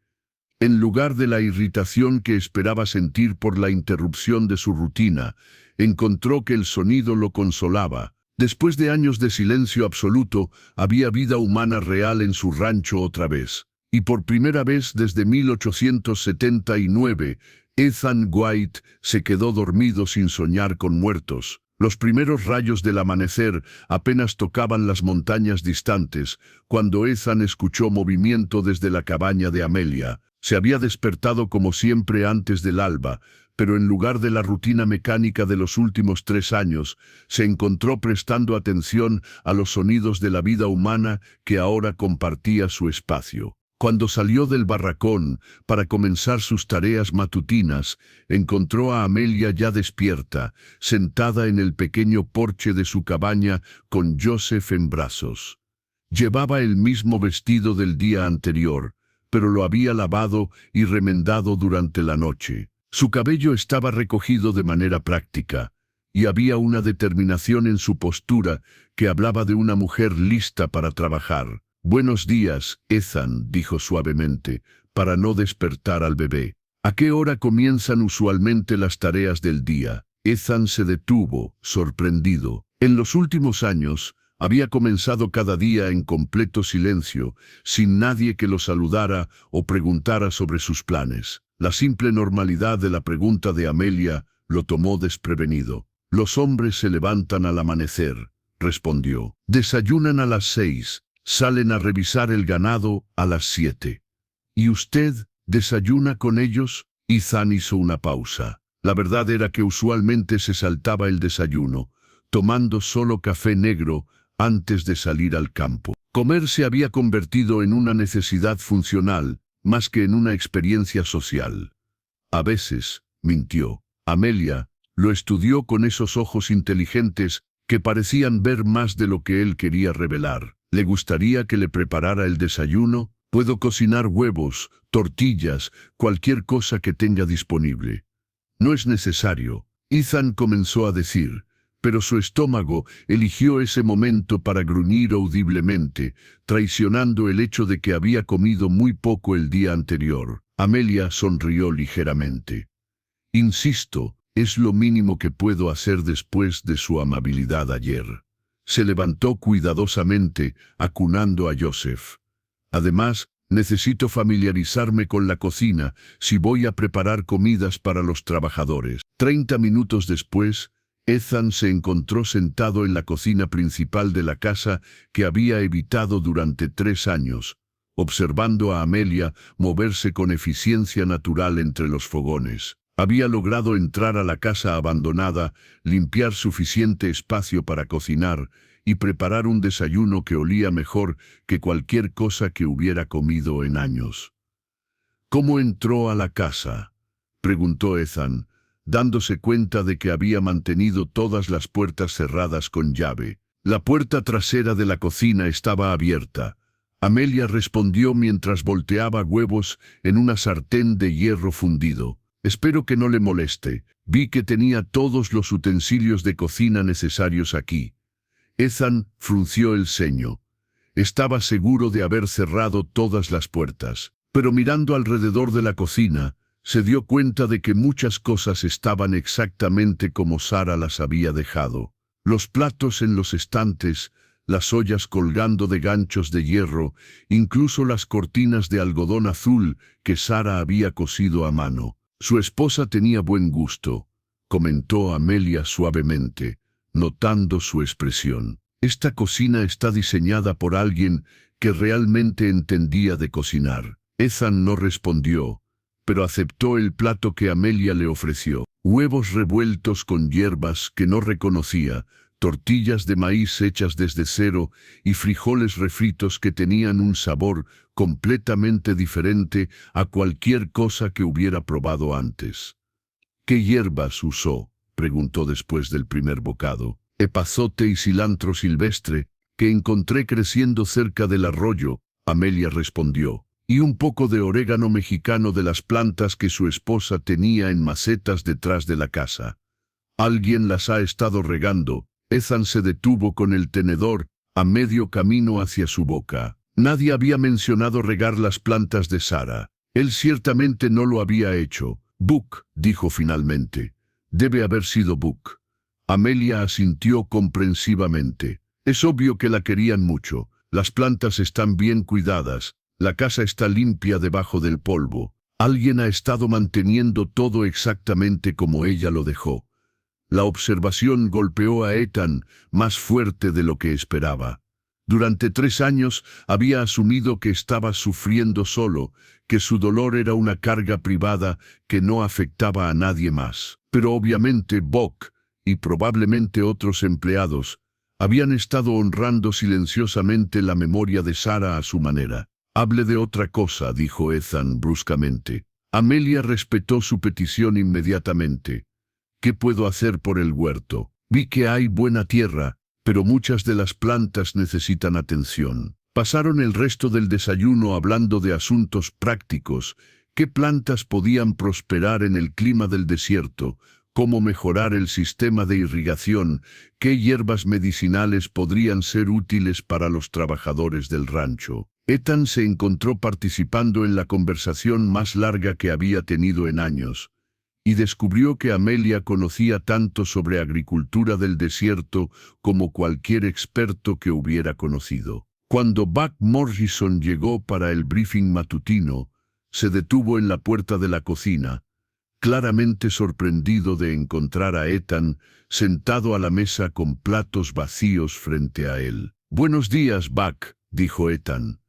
En lugar de la irritación que esperaba sentir por la interrupción de su rutina, encontró que el sonido lo consolaba. Después de años de silencio absoluto, había vida humana real en su rancho otra vez. Y por primera vez desde 1879, Ethan White se quedó dormido sin soñar con muertos. Los primeros rayos del amanecer apenas tocaban las montañas distantes, cuando Ethan escuchó movimiento desde la cabaña de Amelia. Se había despertado como siempre antes del alba, pero en lugar de la rutina mecánica de los últimos 3 años, se encontró prestando atención a los sonidos de la vida humana que ahora compartía su espacio. Cuando salió del barracón para comenzar sus tareas matutinas, encontró a Amelia ya despierta, sentada en el pequeño porche de su cabaña con Joseph en brazos. Llevaba el mismo vestido del día anterior, pero lo había lavado y remendado durante la noche. Su cabello estaba recogido de manera práctica, y había una determinación en su postura que hablaba de una mujer lista para trabajar. «Buenos días, Ethan», dijo suavemente, para no despertar al bebé. «¿A qué hora comienzan usualmente las tareas del día?» Ethan se detuvo, sorprendido. En los últimos años, había comenzado cada día en completo silencio, sin nadie que lo saludara o preguntara sobre sus planes. La simple normalidad de la pregunta de Amelia lo tomó desprevenido. «Los hombres se levantan al amanecer», respondió. «Desayunan a las 6. Salen a revisar el ganado a las 7. ¿Y usted desayuna con ellos?» Ethan hizo una pausa. La verdad era que usualmente se saltaba el desayuno, tomando solo café negro antes de salir al campo. Comer se había convertido en una necesidad funcional, más que en una experiencia social. A veces, mintió. Amelia lo estudió con esos ojos inteligentes que parecían ver más de lo que él quería revelar. ¿Le gustaría que le preparara el desayuno? Puedo cocinar huevos, tortillas, cualquier cosa que tenga disponible. No es necesario, Ethan comenzó a decir, pero su estómago eligió ese momento para gruñir audiblemente, traicionando el hecho de que había comido muy poco el día anterior. Amelia sonrió ligeramente. «Insisto, es lo mínimo que puedo hacer después de su amabilidad ayer». Se levantó cuidadosamente, acunando a Joseph. «Además, necesito familiarizarme con la cocina si voy a preparar comidas para los trabajadores». 30 minutos después, Ethan se encontró sentado en la cocina principal de la casa que había evitado durante 3 años, observando a Amelia moverse con eficiencia natural entre los fogones. Había logrado entrar a la casa abandonada, limpiar suficiente espacio para cocinar y preparar un desayuno que olía mejor que cualquier cosa que hubiera comido en años. «¿Cómo entró a la casa?», preguntó Ethan, dándose cuenta de que había mantenido todas las puertas cerradas con llave. La puerta trasera de la cocina estaba abierta. Amelia respondió mientras volteaba huevos en una sartén de hierro fundido. «Espero que no le moleste. Vi que tenía todos los utensilios de cocina necesarios aquí». Ethan frunció el ceño. Estaba seguro de haber cerrado todas las puertas, pero mirando alrededor de la cocina, se dio cuenta de que muchas cosas estaban exactamente como Sara las había dejado. Los platos en los estantes, las ollas colgando de ganchos de hierro, incluso las cortinas de algodón azul que Sara había cosido a mano. «Su esposa tenía buen gusto», comentó Amelia suavemente, notando su expresión. «Esta cocina está diseñada por alguien que realmente entendía de cocinar». Ethan no respondió, pero aceptó el plato que Amelia le ofreció. Huevos revueltos con hierbas que no reconocía, tortillas de maíz hechas desde cero y frijoles refritos que tenían un sabor completamente diferente a cualquier cosa que hubiera probado antes. «¿Qué hierbas usó?», preguntó después del primer bocado. «Epazote y cilantro silvestre, que encontré creciendo cerca del arroyo», Amelia respondió, «y un poco de orégano mexicano de las plantas que su esposa tenía en macetas detrás de la casa. Alguien las ha estado regando». Ethan se detuvo con el tenedor a medio camino hacia su boca. Nadie había mencionado regar las plantas de Sara. Él ciertamente no lo había hecho. «Buck», dijo finalmente. «Debe haber sido Buck». Amelia asintió comprensivamente. «Es obvio que la querían mucho. Las plantas están bien cuidadas. La casa está limpia debajo del polvo. Alguien ha estado manteniendo todo exactamente como ella lo dejó». La observación golpeó a Ethan más fuerte de lo que esperaba. Durante 3 años había asumido que estaba sufriendo solo, que su dolor era una carga privada que no afectaba a nadie más. Pero obviamente Buck, y probablemente otros empleados, habían estado honrando silenciosamente la memoria de Sarah a su manera. «Hable de otra cosa», dijo Ethan bruscamente. Amelia respetó su petición inmediatamente. «¿Qué puedo hacer por el huerto? Vi que hay buena tierra, pero muchas de las plantas necesitan atención». Pasaron el resto del desayuno hablando de asuntos prácticos, qué plantas podían prosperar en el clima del desierto, cómo mejorar el sistema de irrigación, qué hierbas medicinales podrían ser útiles para los trabajadores del rancho. Ethan se encontró participando en la conversación más larga que había tenido en años, y descubrió que Amelia conocía tanto sobre agricultura del desierto como cualquier experto que hubiera conocido. Cuando Buck Morrison llegó para el briefing matutino, se detuvo en la puerta de la cocina, claramente sorprendido de encontrar a Ethan sentado a la mesa con platos vacíos frente a él. «Buenos días, Buck», dijo Ethan.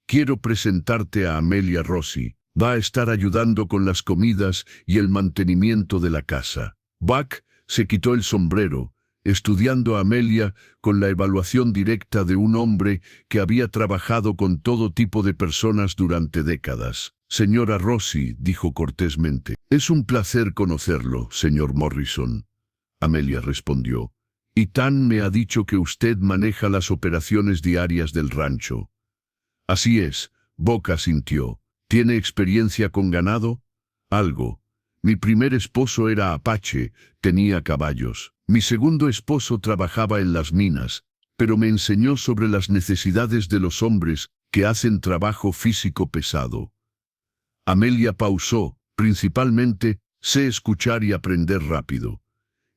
«Quiero presentarte a Amelia Rossi. Va a estar ayudando con las comidas y el mantenimiento de la casa». Buck se quitó el sombrero, estudiando a Amelia con la evaluación directa de un hombre que había trabajado con todo tipo de personas durante décadas. «Señora Rossi», dijo cortésmente. «Es un placer conocerlo, señor Morrison», Amelia respondió. «Ethan me ha dicho que usted maneja las operaciones diarias del rancho». «Así es», Buck asintió. «¿Tiene experiencia con ganado?» «Algo. Mi primer esposo era apache, tenía caballos. Mi segundo esposo trabajaba en las minas, pero me enseñó sobre las necesidades de los hombres que hacen trabajo físico pesado». Amelia pausó. «Principalmente, sé escuchar y aprender rápido».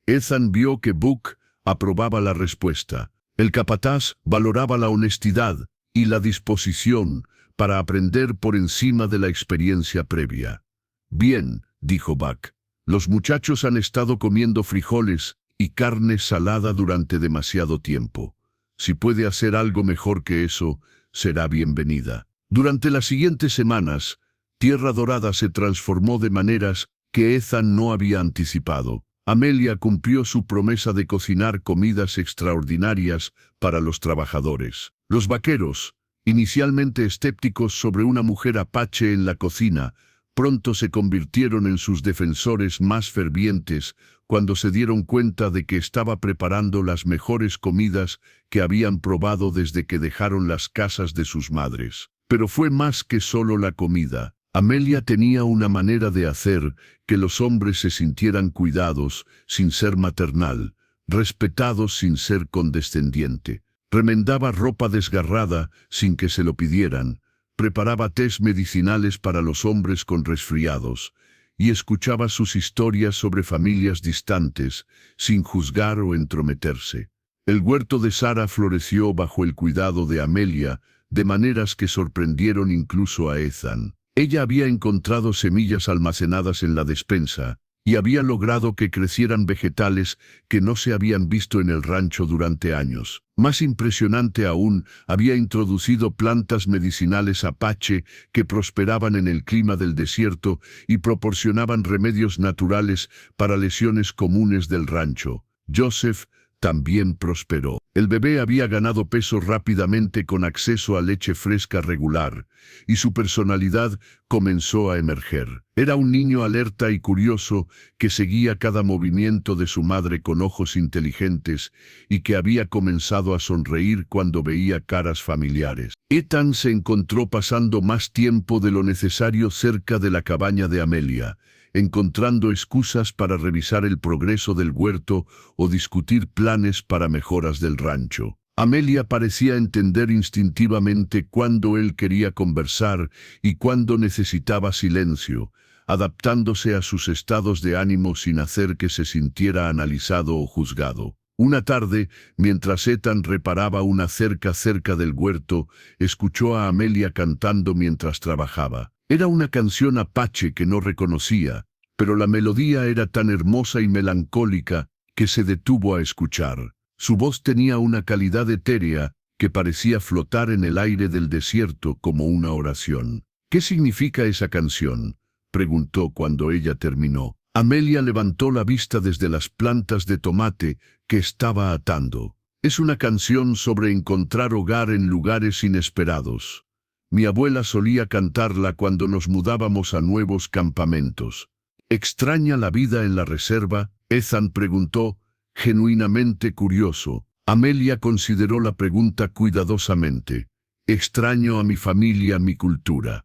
Ethan vio que Buck aprobaba la respuesta. El capataz valoraba la honestidad y la disposición para aprender por encima de la experiencia previa. «Bien», dijo Buck. «Los muchachos han estado comiendo frijoles y carne salada durante demasiado tiempo. Si puede hacer algo mejor que eso, será bienvenida». Durante las siguientes semanas, Tierra Dorada se transformó de maneras que Ethan no había anticipado. Amelia cumplió su promesa de cocinar comidas extraordinarias para los trabajadores. Los vaqueros, inicialmente escépticos sobre una mujer apache en la cocina, pronto se convirtieron en sus defensores más fervientes cuando se dieron cuenta de que estaba preparando las mejores comidas que habían probado desde que dejaron las casas de sus madres. Pero fue más que solo la comida. Amelia tenía una manera de hacer que los hombres se sintieran cuidados sin ser maternal, respetados sin ser condescendiente. Remendaba ropa desgarrada sin que se lo pidieran, preparaba tés medicinales para los hombres con resfriados, y escuchaba sus historias sobre familias distantes, sin juzgar o entrometerse. El huerto de Sarah floreció bajo el cuidado de Amelia, de maneras que sorprendieron incluso a Ethan. Ella había encontrado semillas almacenadas en la despensa, y había logrado que crecieran vegetales que no se habían visto en el rancho durante años. Más impresionante aún, había introducido plantas medicinales apache que prosperaban en el clima del desierto y proporcionaban remedios naturales para lesiones comunes del rancho. Joseph también prosperó. El bebé había ganado peso rápidamente con acceso a leche fresca regular, y su personalidad comenzó a emerger. Era un niño alerta y curioso que seguía cada movimiento de su madre con ojos inteligentes y que había comenzado a sonreír cuando veía caras familiares. Ethan se encontró pasando más tiempo de lo necesario cerca de la cabaña de Amelia, encontrando excusas para revisar el progreso del huerto o discutir planes para mejoras del rancho. Amelia parecía entender instintivamente cuándo él quería conversar y cuándo necesitaba silencio, adaptándose a sus estados de ánimo sin hacer que se sintiera analizado o juzgado. Una tarde, mientras Ethan reparaba una cerca cerca del huerto, escuchó a Amelia cantando mientras trabajaba. Era una canción apache que no reconocía, pero la melodía era tan hermosa y melancólica que se detuvo a escuchar. Su voz tenía una calidad etérea que parecía flotar en el aire del desierto como una oración. «¿Qué significa esa canción?», preguntó cuando ella terminó. Amelia levantó la vista desde las plantas de tomate que estaba atando. «Es una canción sobre encontrar hogar en lugares inesperados. Mi abuela solía cantarla cuando nos mudábamos a nuevos campamentos». «¿Extraña la vida en la reserva?», Ethan preguntó, genuinamente curioso. Amelia consideró la pregunta cuidadosamente. «Extraño a mi familia, mi cultura.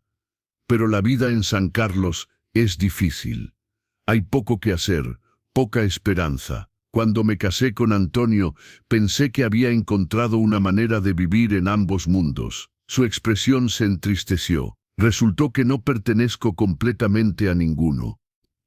Pero la vida en San Carlos es difícil. Hay poco que hacer, poca esperanza. Cuando me casé con Antonio, pensé que había encontrado una manera de vivir en ambos mundos». Su expresión se entristeció. «Resultó que no pertenezco completamente a ninguno».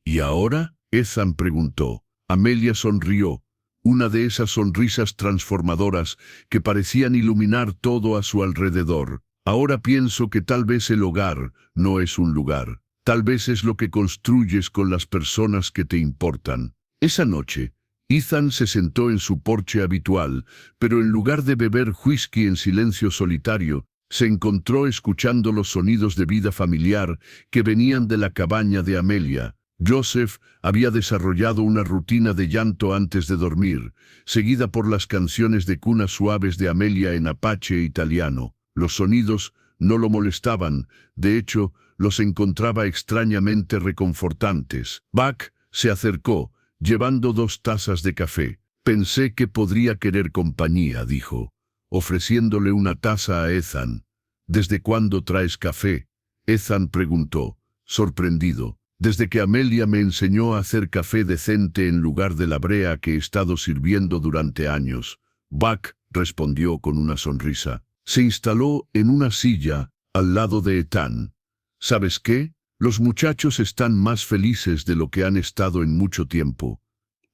«¿Y ahora?», Ethan preguntó. Amelia sonrió, una de esas sonrisas transformadoras que parecían iluminar todo a su alrededor. «Ahora pienso que tal vez el hogar no es un lugar. Tal vez es lo que construyes con las personas que te importan». Esa noche, Ethan se sentó en su porche habitual, pero en lugar de beber whisky en silencio solitario, se encontró escuchando los sonidos de vida familiar que venían de la cabaña de Amelia. Joseph había desarrollado una rutina de llanto antes de dormir, seguida por las canciones de cuna suaves de Amelia en apache italiano. Los sonidos no lo molestaban, de hecho, los encontraba extrañamente reconfortantes. Buck se acercó, llevando 2 tazas de café. «Pensé que podría querer compañía», dijo, ofreciéndole una taza a Ethan. «¿Desde cuándo traes café?», Ethan preguntó, sorprendido. «Desde que Amelia me enseñó a hacer café decente en lugar de la brea que he estado sirviendo durante años». Buck respondió con una sonrisa. Se instaló en una silla al lado de Ethan. «¿Sabes qué? Los muchachos están más felices de lo que han estado en mucho tiempo».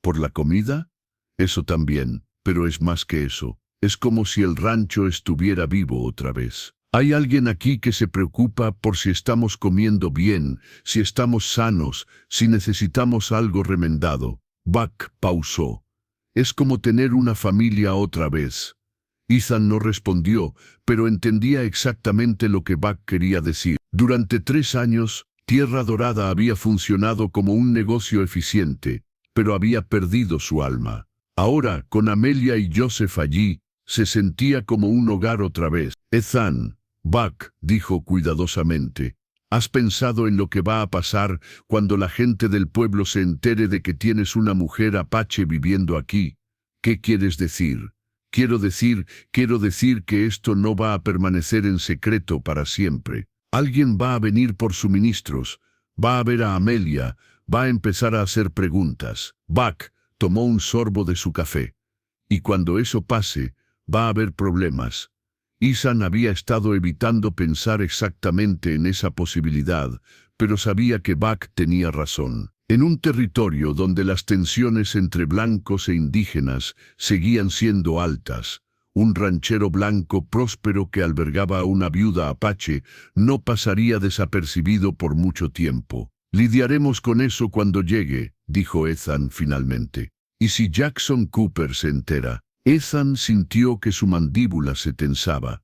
«¿Por la comida?». «Eso también, pero es más que eso. Es como si el rancho estuviera vivo otra vez. Hay alguien aquí que se preocupa por si estamos comiendo bien, si estamos sanos, si necesitamos algo remendado». Buck pausó. «Es como tener una familia otra vez». Ethan no respondió, pero entendía exactamente lo que Buck quería decir. Durante 3 años, Tierra Dorada había funcionado como un negocio eficiente, pero había perdido su alma. Ahora, con Amelia y Joseph allí, se sentía como un hogar otra vez. «Ethan», Buck dijo cuidadosamente, «¿has pensado en lo que va a pasar cuando la gente del pueblo se entere de que tienes una mujer apache viviendo aquí? ¿Qué quieres decir?». Quiero decir que esto no va a permanecer en secreto para siempre. Alguien va a venir por suministros, va a ver a Amelia, va a empezar a hacer preguntas». Buck tomó un sorbo de su café. «Y cuando eso pase, va a haber problemas». Ethan había estado evitando pensar exactamente en esa posibilidad, pero sabía que Buck tenía razón. En un territorio donde las tensiones entre blancos e indígenas seguían siendo altas, un ranchero blanco próspero que albergaba a una viuda apache no pasaría desapercibido por mucho tiempo. «Lidiaremos con eso cuando llegue», dijo Ethan finalmente. «¿Y si Jackson Cooper se entera?». Ethan sintió que su mandíbula se tensaba.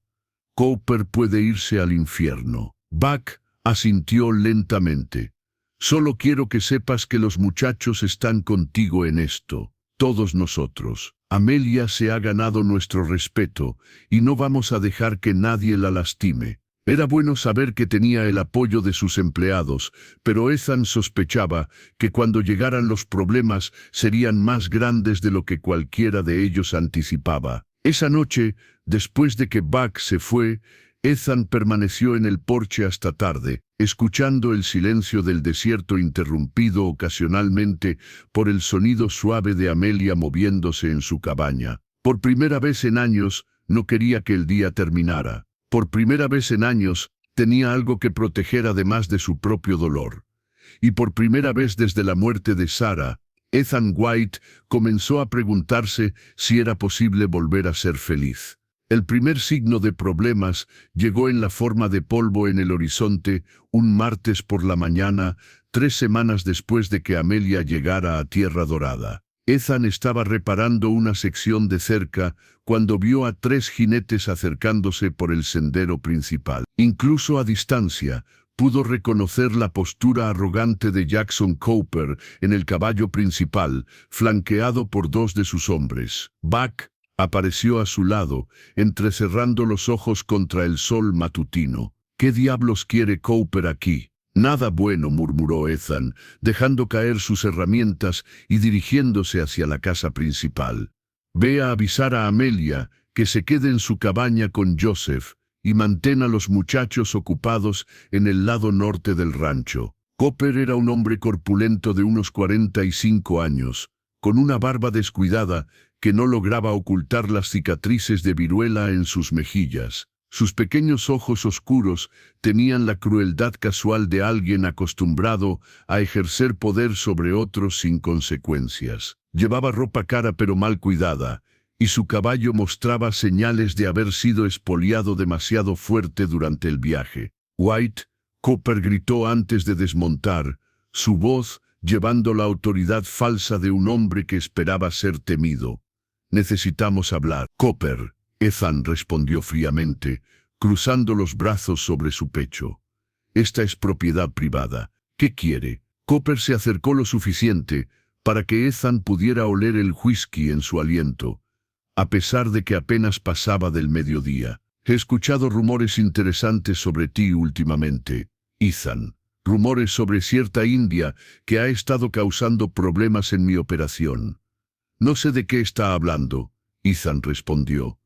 «Cooper puede irse al infierno». Buck asintió lentamente. «Solo quiero que sepas que los muchachos están contigo en esto, todos nosotros. Amelia se ha ganado nuestro respeto y no vamos a dejar que nadie la lastime». Era bueno saber que tenía el apoyo de sus empleados, pero Ethan sospechaba que cuando llegaran los problemas serían más grandes de lo que cualquiera de ellos anticipaba. Esa noche, después de que Buck se fue, Ethan permaneció en el porche hasta tarde, escuchando el silencio del desierto interrumpido ocasionalmente por el sonido suave de Amelia moviéndose en su cabaña. Por primera vez en años, no quería que el día terminara. Por primera vez en años, tenía algo que proteger además de su propio dolor. Y por primera vez desde la muerte de Sarah, Ethan White comenzó a preguntarse si era posible volver a ser feliz. El primer signo de problemas llegó en la forma de polvo en el horizonte un martes por la mañana, 3 semanas después de que Amelia llegara a Tierra Dorada. Ethan estaba reparando una sección de cerca cuando vio a 3 jinetes acercándose por el sendero principal. Incluso a distancia, pudo reconocer la postura arrogante de Jackson Cooper en el caballo principal, flanqueado por 2 de sus hombres. Buck apareció a su lado, entrecerrando los ojos contra el sol matutino. ¿Qué diablos quiere Cooper aquí? Nada bueno, murmuró Ethan, dejando caer sus herramientas y dirigiéndose hacia la casa principal. Ve a avisar a Amelia que se quede en su cabaña con Joseph y mantén a los muchachos ocupados en el lado norte del rancho. Cooper era un hombre corpulento de unos 45 años, con una barba descuidada que no lograba ocultar las cicatrices de viruela en sus mejillas. Sus pequeños ojos oscuros tenían la crueldad casual de alguien acostumbrado a ejercer poder sobre otros sin consecuencias. Llevaba ropa cara pero mal cuidada, y su caballo mostraba señales de haber sido expoliado demasiado fuerte durante el viaje. White, Cooper gritó antes de desmontar, su voz llevando la autoridad falsa de un hombre que esperaba ser temido. Necesitamos hablar. Cooper, Ethan respondió fríamente, cruzando los brazos sobre su pecho. Esta es propiedad privada. ¿Qué quiere? Cooper se acercó lo suficiente para que Ethan pudiera oler el whisky en su aliento, a pesar de que apenas pasaba del mediodía. He escuchado rumores interesantes sobre ti últimamente, Ethan. Rumores sobre cierta india que ha estado causando problemas en mi operación. No sé de qué está hablando, Ethan respondió,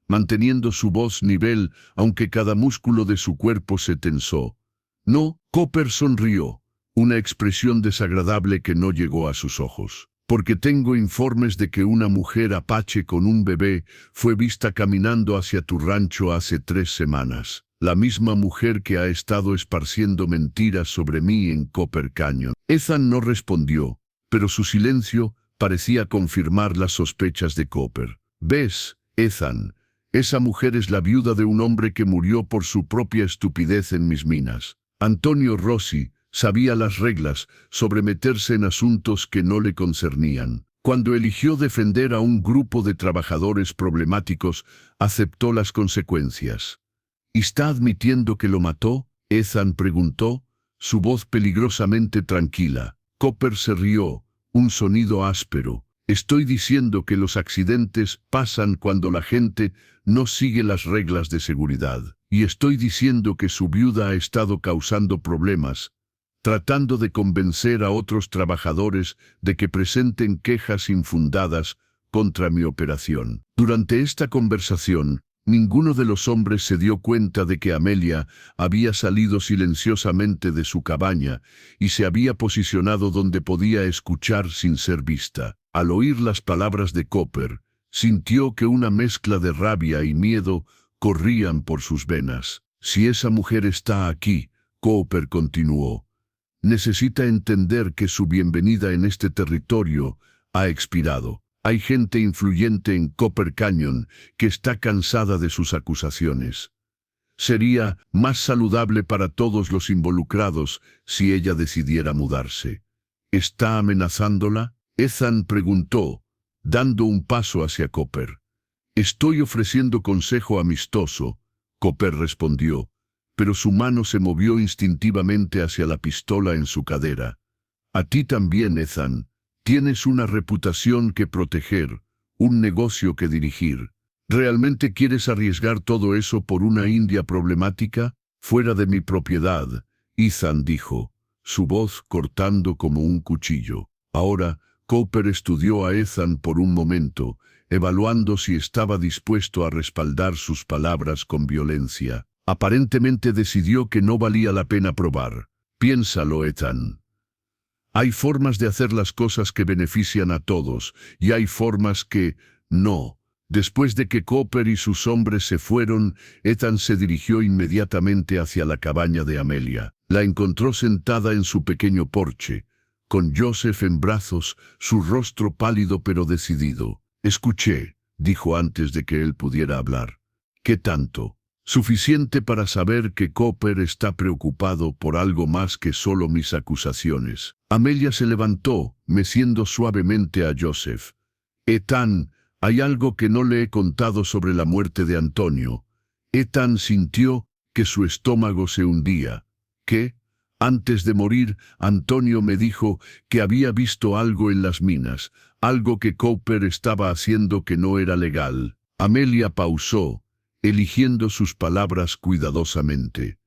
manteniendo su voz nivel aunque cada músculo de su cuerpo se tensó. No, Cooper sonrió, una expresión desagradable que no llegó a sus ojos. Porque tengo informes de que una mujer apache con un bebé fue vista caminando hacia tu rancho hace 3 semanas. La misma mujer que ha estado esparciendo mentiras sobre mí en Copper Canyon. Ethan no respondió, pero su silencio parecía confirmar las sospechas de Cooper. ¿Ves, Ethan? Esa mujer es la viuda de un hombre que murió por su propia estupidez en mis minas. Antonio Rossi sabía las reglas sobre meterse en asuntos que no le concernían. Cuando eligió defender a un grupo de trabajadores problemáticos, aceptó las consecuencias. ¿Está admitiendo que lo mató? Ethan preguntó, su voz peligrosamente tranquila. Cooper se rió, un sonido áspero. Estoy diciendo que los accidentes pasan cuando la gente no sigue las reglas de seguridad. Y estoy diciendo que su viuda ha estado causando problemas, tratando de convencer a otros trabajadores de que presenten quejas infundadas contra mi operación. Durante esta conversación, ninguno de los hombres se dio cuenta de que Amelia había salido silenciosamente de su cabaña y se había posicionado donde podía escuchar sin ser vista. Al oír las palabras de Cooper, sintió que una mezcla de rabia y miedo corrían por sus venas. Si esa mujer está aquí, Cooper continuó, necesita entender que su bienvenida en este territorio ha expirado. Hay gente influyente en Copper Canyon que está cansada de sus acusaciones. Sería más saludable para todos los involucrados si ella decidiera mudarse. ¿Está amenazándola? Ethan preguntó, dando un paso hacia Cooper. Estoy ofreciendo consejo amistoso, Cooper respondió, pero su mano se movió instintivamente hacia la pistola en su cadera. A ti también, Ethan. Tienes una reputación que proteger, un negocio que dirigir. ¿Realmente quieres arriesgar todo eso por una india problemática? Fuera de mi propiedad, Ethan dijo, su voz cortando como un cuchillo. Ahora, Cooper estudió a Ethan por un momento, evaluando si estaba dispuesto a respaldar sus palabras con violencia. Aparentemente decidió que no valía la pena probar. Piénsalo, Ethan. Hay formas de hacer las cosas que benefician a todos, y hay formas que no. Después de que Cooper y sus hombres se fueron, Ethan se dirigió inmediatamente hacia la cabaña de Amelia. La encontró sentada en su pequeño porche, con Joseph en brazos, su rostro pálido pero decidido. Escuché, dijo antes de que él pudiera hablar. ¿Qué tanto? Suficiente para saber que Cooper está preocupado por algo más que solo mis acusaciones. Amelia se levantó, meciendo suavemente a Joseph. Ethan, hay algo que no le he contado sobre la muerte de Antonio. Ethan sintió que su estómago se hundía. ¿Qué? Antes de morir, Antonio me dijo que había visto algo en las minas, algo que Cooper estaba haciendo que no era legal. Amelia pausó, eligiendo sus palabras cuidadosamente.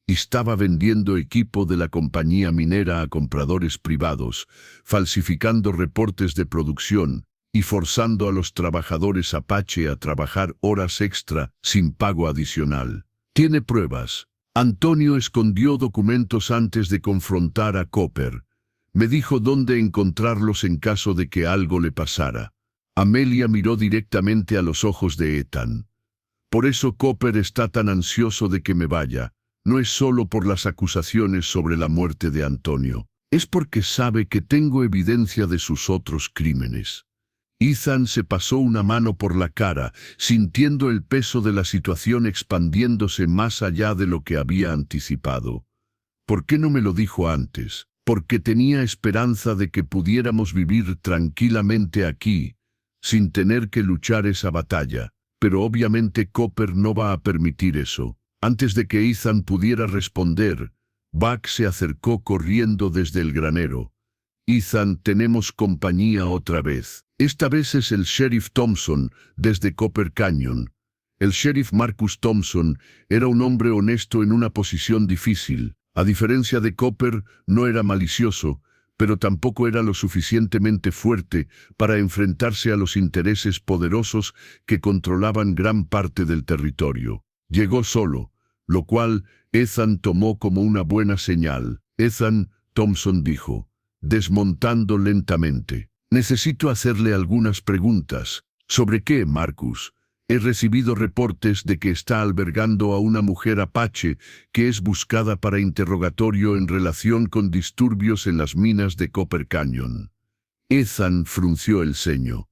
Estaba vendiendo equipo de la compañía minera a compradores privados, falsificando reportes de producción y forzando a los trabajadores Apache a trabajar horas extra sin pago adicional. Tiene pruebas. Antonio escondió documentos antes de confrontar a Cooper. Me dijo dónde encontrarlos en caso de que algo le pasara. Amelia miró directamente a los ojos de Ethan. Por eso Cooper está tan ansioso de que me vaya. No es solo por las acusaciones sobre la muerte de Antonio. Es porque sabe que tengo evidencia de sus otros crímenes. Ethan se pasó una mano por la cara, sintiendo el peso de la situación expandiéndose más allá de lo que había anticipado. ¿Por qué no me lo dijo antes? Porque tenía esperanza de que pudiéramos vivir tranquilamente aquí, sin tener que luchar esa batalla. Pero obviamente Cooper no va a permitir eso. Antes de que Ethan pudiera responder, Buck se acercó corriendo desde el granero. Ethan, tenemos compañía otra vez. Esta vez es el sheriff Thompson, desde Copper Canyon. El sheriff Marcus Thompson era un hombre honesto en una posición difícil. A diferencia de Cooper, no era malicioso, pero tampoco era lo suficientemente fuerte para enfrentarse a los intereses poderosos que controlaban gran parte del territorio. Llegó solo, lo cual Ethan tomó como una buena señal. Ethan, Thompson dijo, desmontando lentamente. Necesito hacerle algunas preguntas. ¿Sobre qué, Marcus? He recibido reportes de que está albergando a una mujer Apache que es buscada para interrogatorio en relación con disturbios en las minas de Copper Canyon. Ethan frunció el ceño.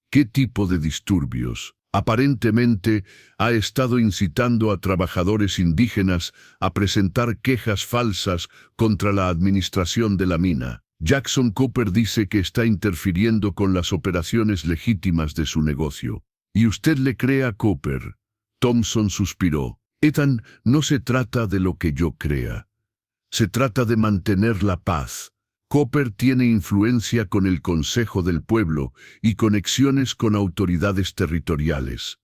¿Qué tipo de disturbios? Aparentemente, ha estado incitando a trabajadores indígenas a presentar quejas falsas contra la administración de la mina. Jackson Cooper dice que está interfiriendo con las operaciones legítimas de su negocio. ¿Y usted le cree a Cooper? Thompson suspiró. Ethan, no se trata de lo que yo crea. Se trata de mantener la paz. Cooper tiene influencia con el Consejo del Pueblo y conexiones con autoridades territoriales.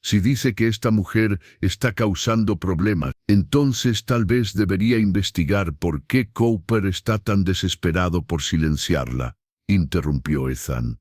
Si dice que esta mujer está causando problemas, entonces tal vez debería investigar por qué Cooper está tan desesperado por silenciarla, interrumpió Ethan.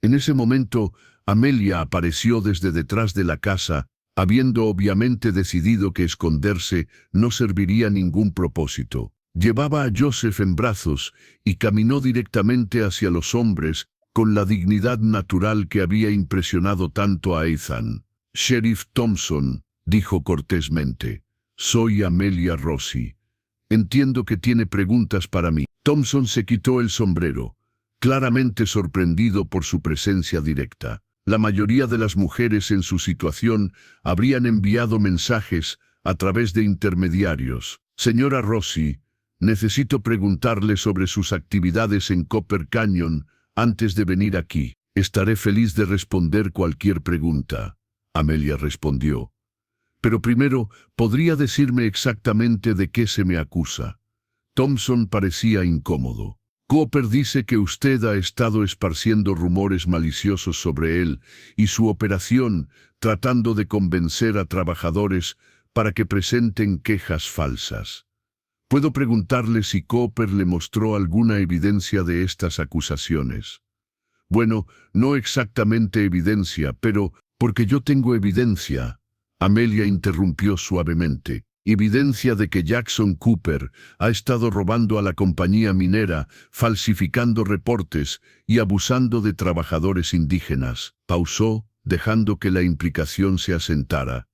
En ese momento, Amelia apareció desde detrás de la casa, habiendo obviamente decidido que esconderse no serviría a ningún propósito. Llevaba a Joseph en brazos y caminó directamente hacia los hombres con la dignidad natural que había impresionado tanto a Ethan. Sheriff Thompson, dijo cortésmente, soy Amelia Rossi. Entiendo que tiene preguntas para mí. Thompson se quitó el sombrero, claramente sorprendido por su presencia directa. La mayoría de las mujeres en su situación habrían enviado mensajes a través de intermediarios. Señora Rossi, necesito preguntarle sobre sus actividades en Copper Canyon antes de venir aquí. Estaré feliz de responder cualquier pregunta, Amelia respondió. Pero primero, ¿podría decirme exactamente de qué se me acusa? Thompson parecía incómodo. Cooper dice que usted ha estado esparciendo rumores maliciosos sobre él y su operación tratando de convencer a trabajadores para que presenten quejas falsas. ¿Puedo preguntarle si Cooper le mostró alguna evidencia de estas acusaciones? Bueno, no exactamente evidencia, pero porque yo tengo evidencia. Amelia interrumpió suavemente. Evidencia de que Jackson Cooper ha estado robando a la compañía minera, falsificando reportes y abusando de trabajadores indígenas. Pausó, dejando que la implicación se asentara.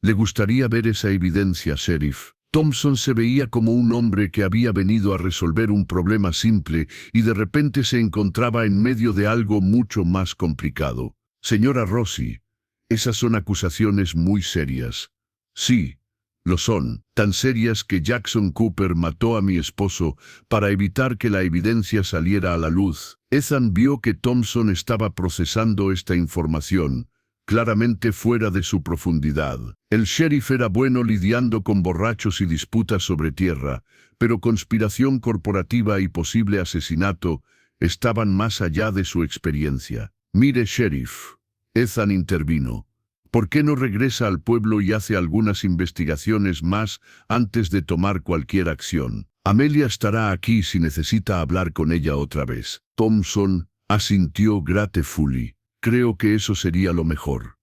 ¿Le gustaría ver esa evidencia, sheriff? Thompson se veía como un hombre que había venido a resolver un problema simple y de repente se encontraba en medio de algo mucho más complicado. Señora Rossi, esas son acusaciones muy serias. Sí, lo son, tan serias que Jackson Cooper mató a mi esposo para evitar que la evidencia saliera a la luz. Ethan vio que Thompson estaba procesando esta información, claramente fuera de su profundidad. El sheriff era bueno lidiando con borrachos y disputas sobre tierra, pero conspiración corporativa y posible asesinato estaban más allá de su experiencia. Mire, sheriff, Ethan intervino. ¿Por qué no regresa al pueblo y hace algunas investigaciones más antes de tomar cualquier acción? Amelia estará aquí si necesita hablar con ella otra vez. Thompson asintió gratefully. Creo que eso sería lo mejor.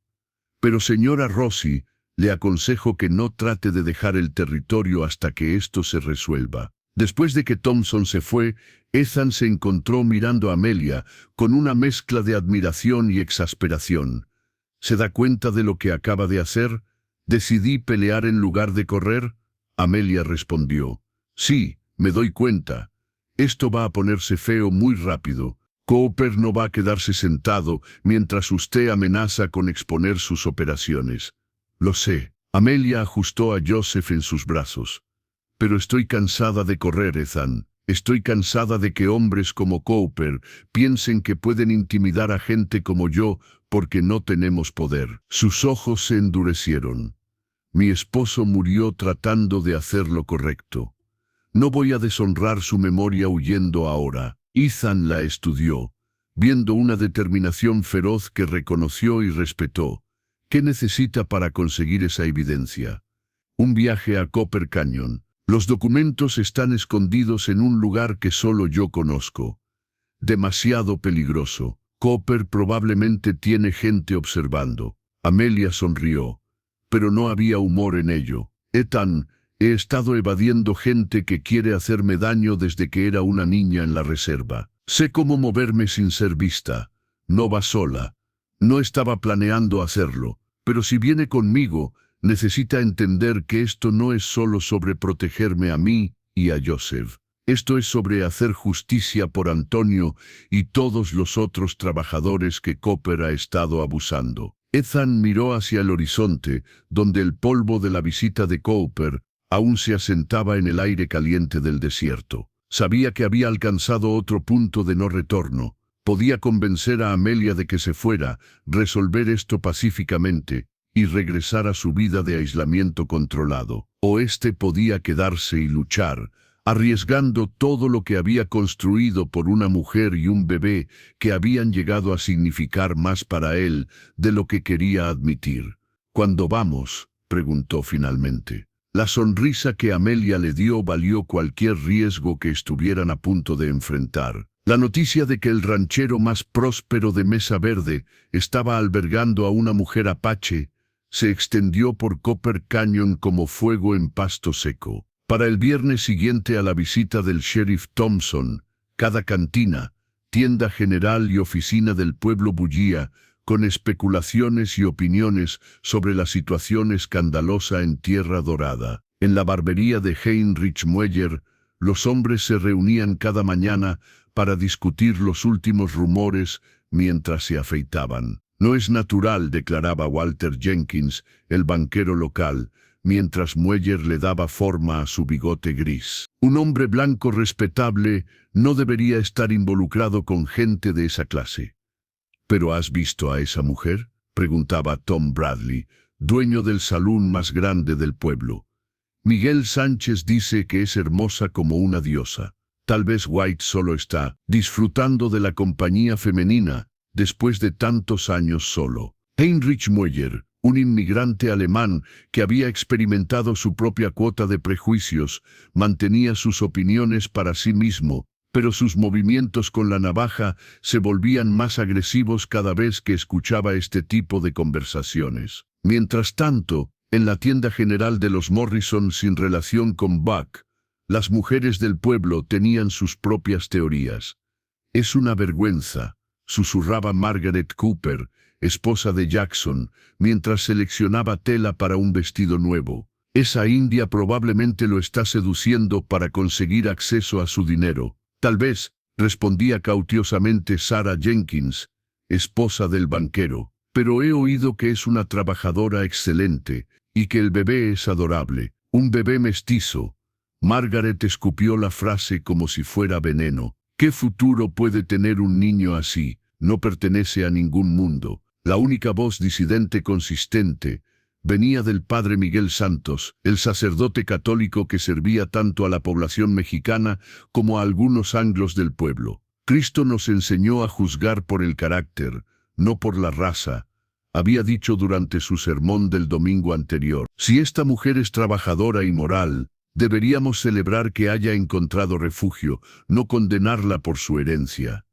Pero señora Rossi, le aconsejo que no trate de dejar el territorio hasta que esto se resuelva. Después de que Thompson se fue, Ethan se encontró mirando a Amelia con una mezcla de admiración y exasperación. ¿Se da cuenta de lo que acaba de hacer? ¿Decidí pelear en lugar de correr? Amelia respondió. Sí, me doy cuenta. Esto va a ponerse feo muy rápido. Cooper no va a quedarse sentado mientras usted amenaza con exponer sus operaciones. Lo sé. Amelia ajustó a Joseph en sus brazos. Pero estoy cansada de correr, Ethan. Estoy cansada de que hombres como Cooper piensen que pueden intimidar a gente como yo porque no tenemos poder. Sus ojos se endurecieron. Mi esposo murió tratando de hacer lo correcto. No voy a deshonrar su memoria huyendo ahora. Ethan la estudió, viendo una determinación feroz que reconoció y respetó. ¿Qué necesita para conseguir esa evidencia? Un viaje a Copper Canyon. Los documentos están escondidos en un lugar que solo yo conozco. Demasiado peligroso. Cooper probablemente tiene gente observando. Amelia sonrió, pero no había humor en ello. Ethan, he estado evadiendo gente que quiere hacerme daño desde que era una niña en la reserva. Sé cómo moverme sin ser vista. No va sola. No estaba planeando hacerlo, pero si viene conmigo, necesita entender que esto no es solo sobre protegerme a mí y a Joseph. Esto es sobre hacer justicia por Antonio y todos los otros trabajadores que Cooper ha estado abusando. Ethan miró hacia el horizonte, donde el polvo de la visita de Cooper aún se asentaba en el aire caliente del desierto. Sabía que había alcanzado otro punto de no retorno. Podía convencer a Amelia de que se fuera, resolver esto pacíficamente y regresar a su vida de aislamiento controlado. O este podía quedarse y luchar, arriesgando todo lo que había construido por una mujer y un bebé que habían llegado a significar más para él de lo que quería admitir. ¿Cuándo vamos?, preguntó finalmente. La sonrisa que Amelia le dio valió cualquier riesgo que estuvieran a punto de enfrentar. La noticia de que el ranchero más próspero de Mesa Verde estaba albergando a una mujer apache se extendió por Copper Canyon como fuego en pasto seco. Para el viernes siguiente a la visita del sheriff Thompson, cada cantina, tienda general y oficina del pueblo bullía con especulaciones y opiniones sobre la situación escandalosa en Tierra Dorada. En la barbería de Heinrich Mueller, los hombres se reunían cada mañana para discutir los últimos rumores mientras se afeitaban. No es natural, declaraba Walter Jenkins, el banquero local, mientras Mueller le daba forma a su bigote gris. Un hombre blanco respetable no debería estar involucrado con gente de esa clase. ¿Pero has visto a esa mujer?, preguntaba Tom Bradley, dueño del salón más grande del pueblo. Miguel Sánchez dice que es hermosa como una diosa. Tal vez White solo está disfrutando de la compañía femenina después de tantos años solo. Heinrich Mueller, un inmigrante alemán que había experimentado su propia cuota de prejuicios, mantenía sus opiniones para sí mismo, pero sus movimientos con la navaja se volvían más agresivos cada vez que escuchaba este tipo de conversaciones. Mientras tanto, en la tienda general de los Morrison sin relación con Buck, las mujeres del pueblo tenían sus propias teorías. «Es una vergüenza», susurraba Margaret Cooper, esposa de Jackson, mientras seleccionaba tela para un vestido nuevo. «Esa india probablemente lo está seduciendo para conseguir acceso a su dinero». «Tal vez», respondía cautelosamente Sarah Jenkins, esposa del banquero, «pero he oído que es una trabajadora excelente Y que el bebé es adorable. Un bebé mestizo. Margaret escupió la frase como si fuera veneno. ¿Qué futuro puede tener un niño así? No pertenece a ningún mundo. La única voz disidente consistente venía del padre Miguel Santos, el sacerdote católico que servía tanto a la población mexicana como a algunos anglos del pueblo. Cristo nos enseñó a juzgar por el carácter, no por la raza, había dicho durante su sermón del domingo anterior. Si esta mujer es trabajadora y moral, deberíamos celebrar que haya encontrado refugio, no condenarla por su herencia.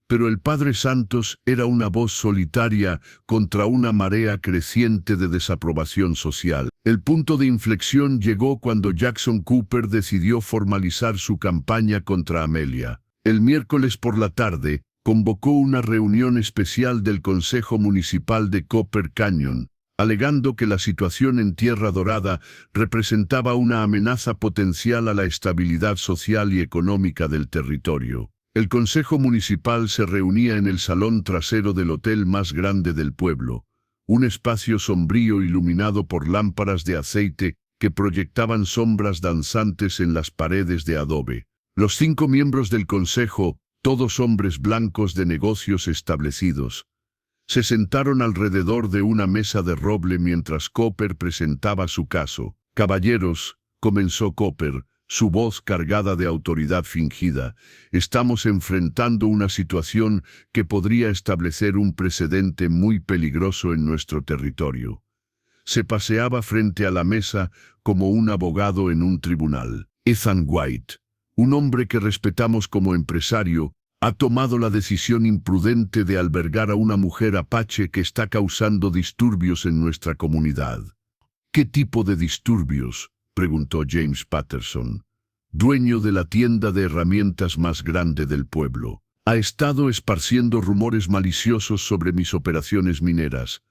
Pero el padre Santos era una voz solitaria contra una marea creciente de desaprobación social. El punto de inflexión llegó cuando Jackson Cooper decidió formalizar su campaña contra Amelia. El miércoles por la tarde, convocó una reunión especial del Consejo Municipal de Copper Canyon, alegando que la situación en Tierra Dorada representaba una amenaza potencial a la estabilidad social y económica del territorio. El Consejo Municipal se reunía en el salón trasero del hotel más grande del pueblo, un espacio sombrío iluminado por lámparas de aceite que proyectaban sombras danzantes en las paredes de adobe. Los 5 miembros del consejo, todos hombres blancos de negocios establecidos, se sentaron alrededor de una mesa de roble mientras Cooper presentaba su caso. «Caballeros», comenzó Cooper, su voz cargada de autoridad fingida, «estamos enfrentando una situación que podría establecer un precedente muy peligroso en nuestro territorio». Se paseaba frente a la mesa como un abogado en un tribunal. Ethan White, un hombre que respetamos como empresario, ha tomado la decisión imprudente de albergar a una mujer apache que está causando disturbios en nuestra comunidad. «¿Qué tipo de disturbios?», preguntó James Patterson, dueño de la tienda de herramientas más grande del pueblo. «Ha estado esparciendo rumores maliciosos sobre mis operaciones mineras,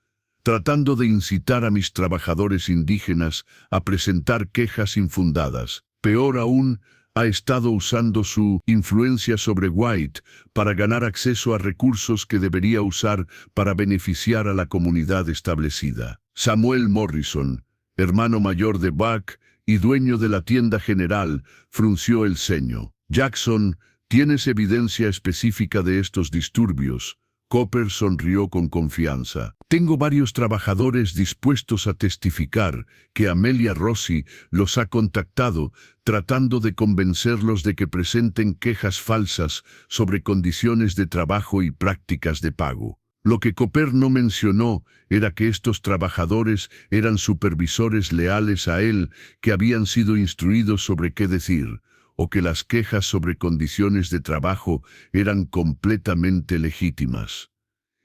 tratando de incitar a mis trabajadores indígenas a presentar quejas infundadas. Peor aún, ha estado usando su influencia sobre White para ganar acceso a recursos que debería usar para beneficiar a la comunidad establecida». Samuel Morrison, hermano mayor de Buck y dueño de la tienda general, frunció el ceño. «Jackson, ¿tienes evidencia específica de estos disturbios?». Cooper sonrió con confianza. «Tengo varios trabajadores dispuestos a testificar que Amelia Rossi los ha contactado tratando de convencerlos de que presenten quejas falsas sobre condiciones de trabajo y prácticas de pago». Lo que Cooper no mencionó era que estos trabajadores eran supervisores leales a él que habían sido instruidos sobre qué decir, o que las quejas sobre condiciones de trabajo eran completamente legítimas.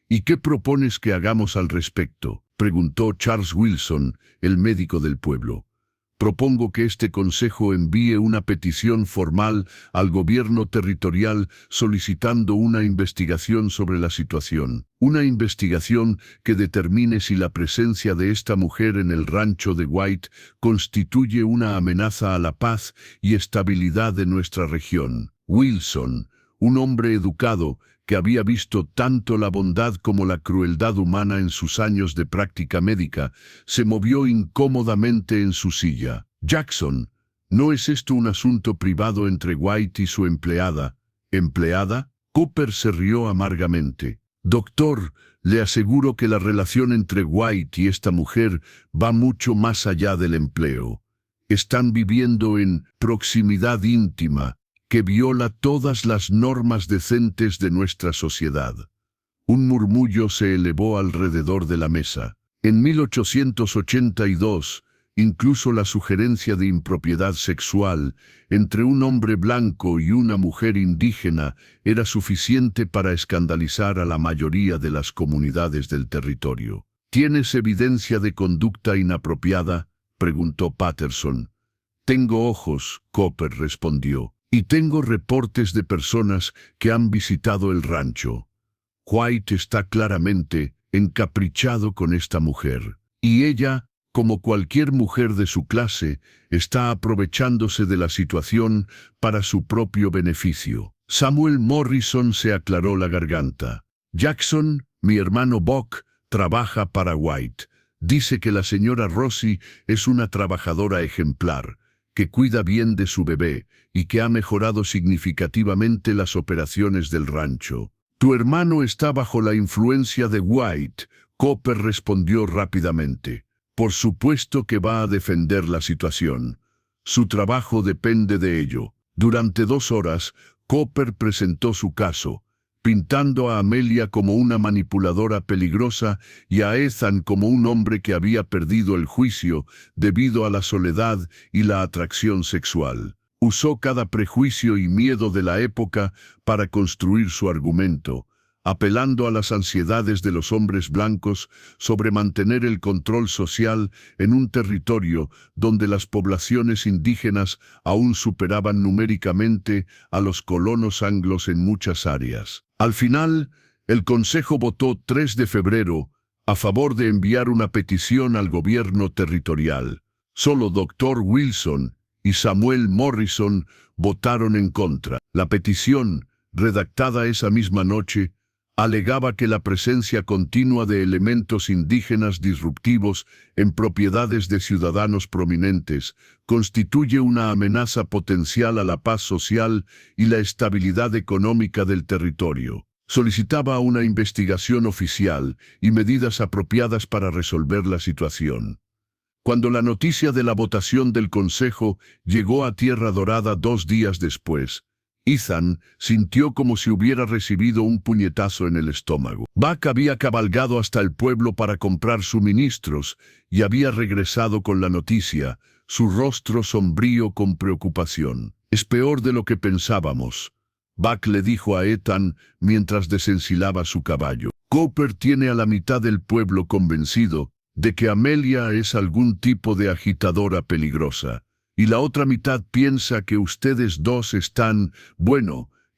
«¿Y qué propones que hagamos al respecto?», preguntó Charles Wilson, el médico del pueblo. «Propongo que este consejo envíe una petición formal al gobierno territorial solicitando una investigación sobre la situación. Una investigación que determine si la presencia de esta mujer en el rancho de White constituye una amenaza a la paz y estabilidad de nuestra región». Wilson, un hombre educado, que había visto tanto la bondad como la crueldad humana en sus años de práctica médica, se movió incómodamente en su silla. «Jackson, ¿no es esto un asunto privado entre White y su empleada?» «¿Empleada?». Cooper se rió amargamente. «Doctor, le aseguro que la relación entre White y esta mujer va mucho más allá del empleo. Están viviendo en proximidad íntima, que viola todas las normas decentes de nuestra sociedad». Un murmullo se elevó alrededor de la mesa. En 1882, incluso la sugerencia de impropiedad sexual entre un hombre blanco y una mujer indígena era suficiente para escandalizar a la mayoría de las comunidades del territorio. «¿Tienes evidencia de conducta inapropiada?», preguntó Patterson. «Tengo ojos», Cooper respondió. «Y tengo reportes de personas que han visitado el rancho. White está claramente encaprichado con esta mujer. Y ella, como cualquier mujer de su clase, está aprovechándose de la situación para su propio beneficio». Samuel Morrison se aclaró la garganta. «Jackson, mi hermano Buck, trabaja para White. Dice que la señora Rossi es una trabajadora ejemplar, que cuida bien de su bebé y que ha mejorado significativamente las operaciones del rancho. Tu hermano está bajo la influencia de White, Cooper respondió rápidamente. Por supuesto que va a defender la situación. Su trabajo depende de ello. Durante 2 horas, Cooper presentó su caso, pintando a Amelia como una manipuladora peligrosa y a Ethan como un hombre que había perdido el juicio debido a la soledad y la atracción sexual. Usó cada prejuicio y miedo de la época para construir su argumento, apelando a las ansiedades de los hombres blancos sobre mantener el control social en un territorio donde las poblaciones indígenas aún superaban numéricamente a los colonos anglos en muchas áreas. Al final, el Consejo votó 3 de febrero a favor de enviar una petición al gobierno territorial. Solo Dr. Wilson y Samuel Morrison votaron en contra. La petición, redactada esa misma noche, alegaba que la presencia continua de elementos indígenas disruptivos en propiedades de ciudadanos prominentes constituye una amenaza potencial a la paz social y la estabilidad económica del territorio. Solicitaba una investigación oficial y medidas apropiadas para resolver la situación. Cuando la noticia de la votación del Consejo llegó a Tierra Dorada 2 días después, Ethan sintió como si hubiera recibido un puñetazo en el estómago. Buck había cabalgado hasta el pueblo para comprar suministros y había regresado con la noticia, su rostro sombrío con preocupación. «Es peor de lo que pensábamos», Buck le dijo a Ethan mientras desensilaba su caballo. «Cooper tiene a la mitad del pueblo convencido de que Amelia es algún tipo de agitadora peligrosa. Y la otra mitad piensa que ustedes dos están,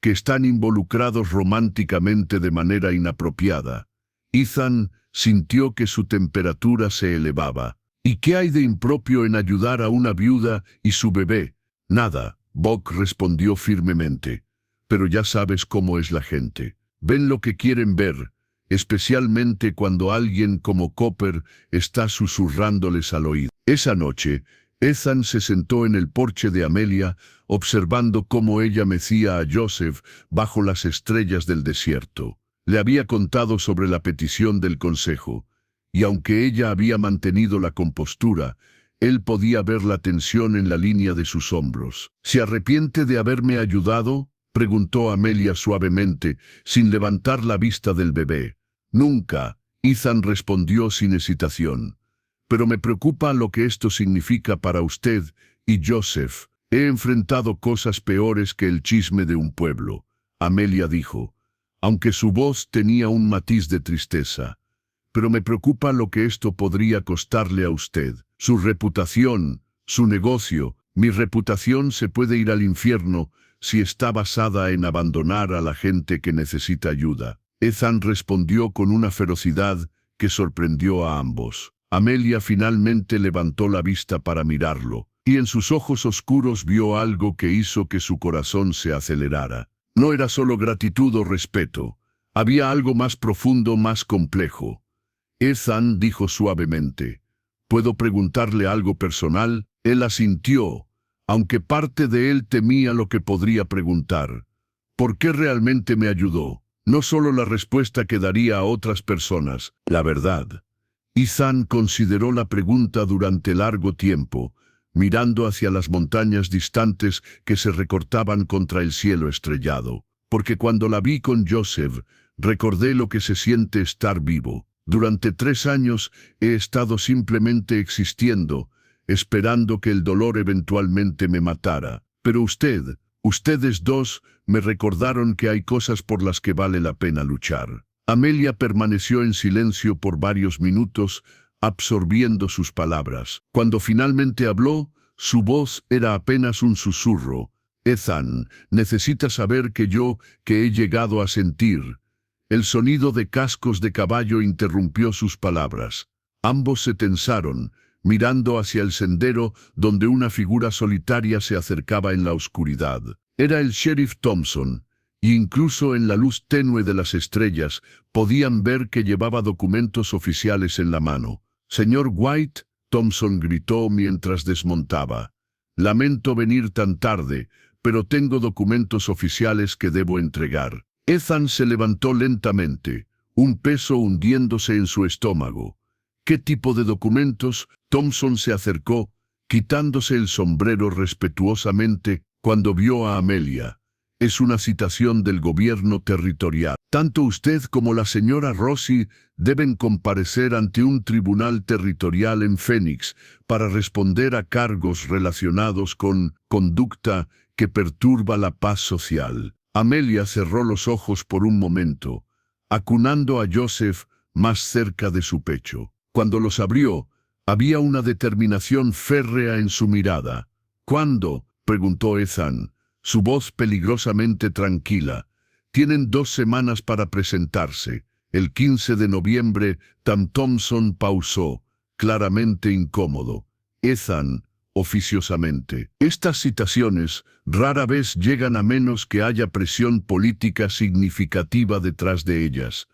que están involucrados románticamente de manera inapropiada». Ethan sintió que su temperatura se elevaba. «¿Y qué hay de impropio en ayudar a una viuda y su bebé?» «Nada», Buck respondió firmemente. «Pero ya sabes cómo es la gente. Ven lo que quieren ver, especialmente cuando alguien como Cooper está susurrándoles al oído». Esa noche, Ethan se sentó en el porche de Amelia, observando cómo ella mecía a Joseph bajo las estrellas del desierto. Le había contado sobre la petición del consejo, y aunque ella había mantenido la compostura, él podía ver la tensión en la línea de sus hombros. «¿Se arrepiente de haberme ayudado?», preguntó Amelia suavemente, sin levantar la vista del bebé. «Nunca», Ethan respondió sin hesitación. «Pero me preocupa lo que esto significa para usted y Joseph. He enfrentado cosas peores que el chisme de un pueblo», Amelia dijo, aunque su voz tenía un matiz de tristeza. «Pero me preocupa lo que esto podría costarle a usted. Su reputación, su negocio. Mi reputación se puede ir al infierno si está basada en abandonar a la gente que necesita ayuda». Ethan respondió con una ferocidad que sorprendió a ambos. Amelia finalmente levantó la vista para mirarlo, y en sus ojos oscuros vio algo que hizo que su corazón se acelerara. No era solo gratitud o respeto, había algo más profundo, más complejo. Ethan dijo suavemente, «¿Puedo preguntarle algo personal?». Él asintió, aunque parte de él temía lo que podría preguntar. «¿Por qué realmente me ayudó?». No solo la respuesta que daría a otras personas, la verdad. Ethan consideró la pregunta durante largo tiempo, mirando hacia las montañas distantes que se recortaban contra el cielo estrellado. «Porque cuando la vi con Joseph, recordé lo que se siente estar vivo. Durante 3 años he estado simplemente existiendo, esperando que el dolor eventualmente me matara. Pero ustedes dos, me recordaron que hay cosas por las que vale la pena luchar». Amelia permaneció en silencio por varios minutos, absorbiendo sus palabras. Cuando finalmente habló, su voz era apenas un susurro. «Ethan, necesitas saber que he llegado a sentir». El sonido de cascos de caballo interrumpió sus palabras. Ambos se tensaron, mirando hacia el sendero donde una figura solitaria se acercaba en la oscuridad. Era el sheriff Thompson, y incluso en la luz tenue de las estrellas podían ver que llevaba documentos oficiales en la mano. Señor White, Thompson gritó mientras desmontaba. Lamento venir tan tarde, pero tengo documentos oficiales que debo entregar. Ethan se levantó lentamente, un peso hundiéndose en su estómago. ¿Qué tipo de documentos? Thompson se acercó, quitándose el sombrero respetuosamente cuando vio a Amelia. Es una citación del gobierno territorial. Tanto usted como la señora Rossi deben comparecer ante un tribunal territorial en Phoenix para responder a cargos relacionados con conducta que perturba la paz social. Amelia cerró los ojos por un momento, acunando a Joseph más cerca de su pecho. Cuando los abrió, había una determinación férrea en su mirada. ¿Cuándo?, preguntó Ethan, su voz peligrosamente tranquila. Tienen 2 semanas para presentarse. El 15 de noviembre, Thompson pausó, claramente incómodo. Ethan, oficiosamente. Estas citaciones rara vez llegan a menos que haya presión política significativa detrás de ellas.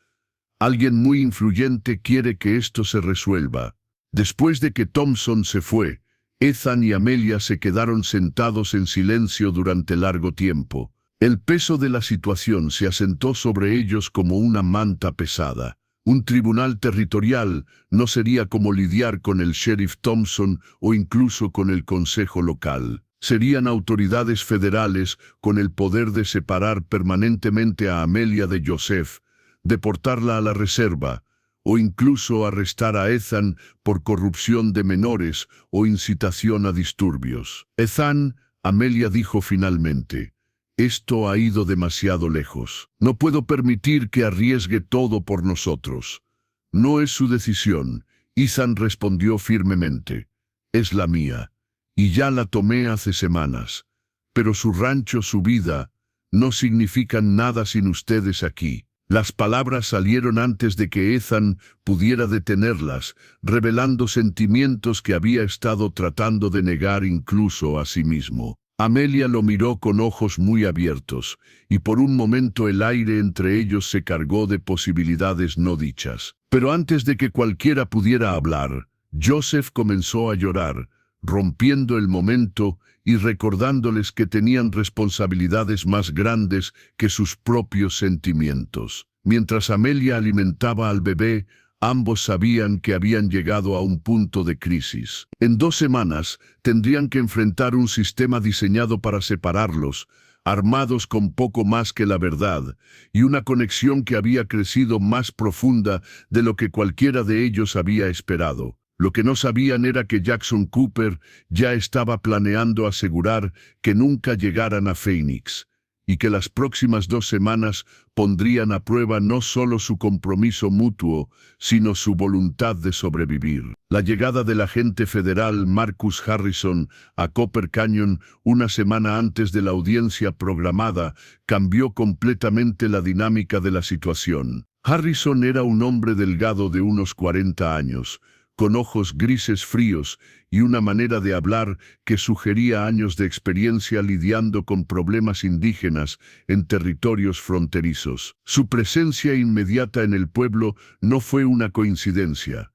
Alguien muy influyente quiere que esto se resuelva. Después de que Thompson se fue, Ethan y Amelia se quedaron sentados en silencio durante largo tiempo. El peso de la situación se asentó sobre ellos como una manta pesada. Un tribunal territorial no sería como lidiar con el sheriff Thompson o incluso con el consejo local. Serían autoridades federales con el poder de separar permanentemente a Amelia de Joseph, deportarla a la reserva, o incluso arrestar a Ethan por corrupción de menores o incitación a disturbios. Ethan, Amelia dijo finalmente, esto ha ido demasiado lejos. No puedo permitir que arriesgue todo por nosotros. No es su decisión, Ethan respondió firmemente. Es la mía, y ya la tomé hace semanas. Pero su rancho, su vida, no significan nada sin ustedes aquí. Las palabras salieron antes de que Ethan pudiera detenerlas, revelando sentimientos que había estado tratando de negar incluso a sí mismo. Amelia lo miró con ojos muy abiertos, y por un momento el aire entre ellos se cargó de posibilidades no dichas. Pero antes de que cualquiera pudiera hablar, Joseph comenzó a llorar, rompiendo el momento y recordándoles que tenían responsabilidades más grandes que sus propios sentimientos. Mientras Amelia alimentaba al bebé, ambos sabían que habían llegado a un punto de crisis. En 2 semanas tendrían que enfrentar un sistema diseñado para separarlos, armados con poco más que la verdad, y una conexión que había crecido más profunda de lo que cualquiera de ellos había esperado. Lo que no sabían era que Jackson Cooper ya estaba planeando asegurar que nunca llegaran a Phoenix, y que las próximas 2 semanas pondrían a prueba no solo su compromiso mutuo, sino su voluntad de sobrevivir. La llegada del agente federal Marcus Harrison a Copper Canyon una semana antes de la audiencia programada cambió completamente la dinámica de la situación. Harrison era un hombre delgado de unos 40 años, con ojos grises fríos y una manera de hablar que sugería años de experiencia lidiando con problemas indígenas en territorios fronterizos. Su presencia inmediata en el pueblo no fue una coincidencia.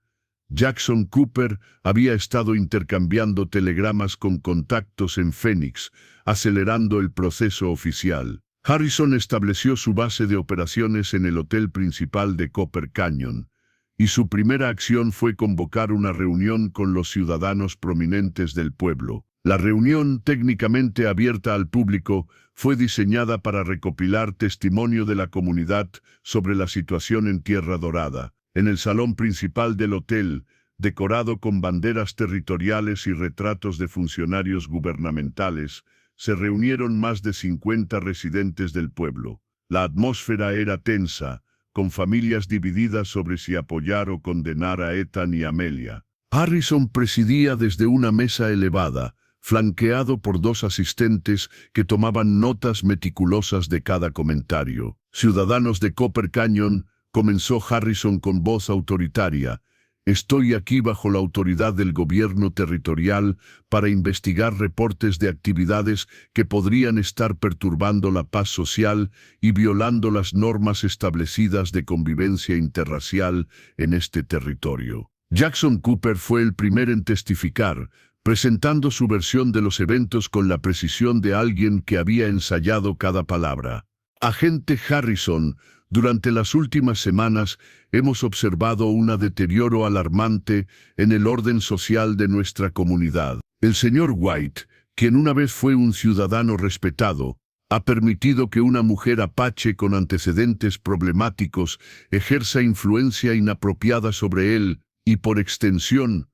Jackson Cooper había estado intercambiando telegramas con contactos en Phoenix, acelerando el proceso oficial. Harrison estableció su base de operaciones en el hotel principal de Copper Canyon, y su primera acción fue convocar una reunión con los ciudadanos prominentes del pueblo. La reunión, técnicamente abierta al público, fue diseñada para recopilar testimonio de la comunidad sobre la situación en Tierra Dorada. En el salón principal del hotel, decorado con banderas territoriales y retratos de funcionarios gubernamentales, se reunieron más de 50 residentes del pueblo. La atmósfera era tensa, con familias divididas sobre si apoyar o condenar a Ethan y Amelia. Harrison presidía desde una mesa elevada, flanqueado por 2 asistentes que tomaban notas meticulosas de cada comentario. Ciudadanos de Copper Canyon, comenzó Harrison con voz autoritaria, estoy aquí bajo la autoridad del gobierno territorial para investigar reportes de actividades que podrían estar perturbando la paz social y violando las normas establecidas de convivencia interracial en este territorio. Jackson Cooper fue el primero en testificar, presentando su versión de los eventos con la precisión de alguien que había ensayado cada palabra. Agente Harrison, durante las últimas semanas hemos observado un deterioro alarmante en el orden social de nuestra comunidad. El señor White, quien una vez fue un ciudadano respetado, ha permitido que una mujer apache con antecedentes problemáticos ejerza influencia inapropiada sobre él y, por extensión,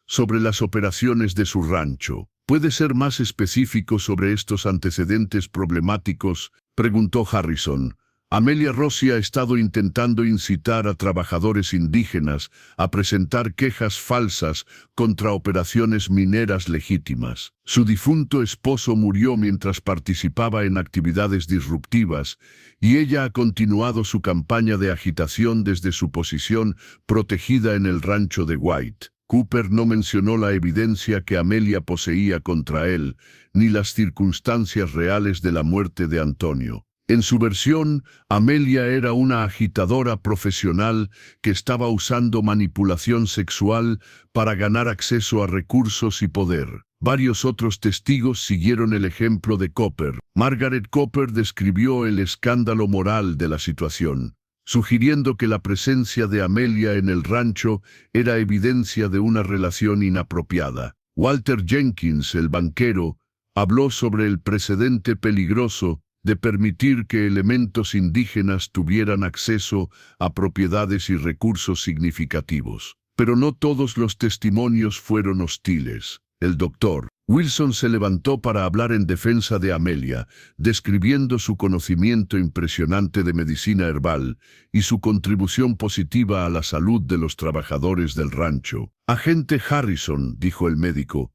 sobre las operaciones de su rancho. ¿Puede ser más específico sobre estos antecedentes problemáticos?, preguntó Harrison. Amelia Rossi ha estado intentando incitar a trabajadores indígenas a presentar quejas falsas contra operaciones mineras legítimas. Su difunto esposo murió mientras participaba en actividades disruptivas y ella ha continuado su campaña de agitación desde su posición protegida en el rancho de White. Cooper no mencionó la evidencia que Amelia poseía contra él, ni las circunstancias reales de la muerte de Antonio. En su versión, Amelia era una agitadora profesional que estaba usando manipulación sexual para ganar acceso a recursos y poder. Varios otros testigos siguieron el ejemplo de Cooper. Margaret Cooper describió el escándalo moral de la situación, sugiriendo que la presencia de Amelia en el rancho era evidencia de una relación inapropiada. Walter Jenkins, el banquero, habló sobre el precedente peligroso de permitir que elementos indígenas tuvieran acceso a propiedades y recursos significativos. Pero no todos los testimonios fueron hostiles. El doctor Wilson se levantó para hablar en defensa de Amelia, describiendo su conocimiento impresionante de medicina herbal y su contribución positiva a la salud de los trabajadores del rancho. Agente Harrison, dijo el médico,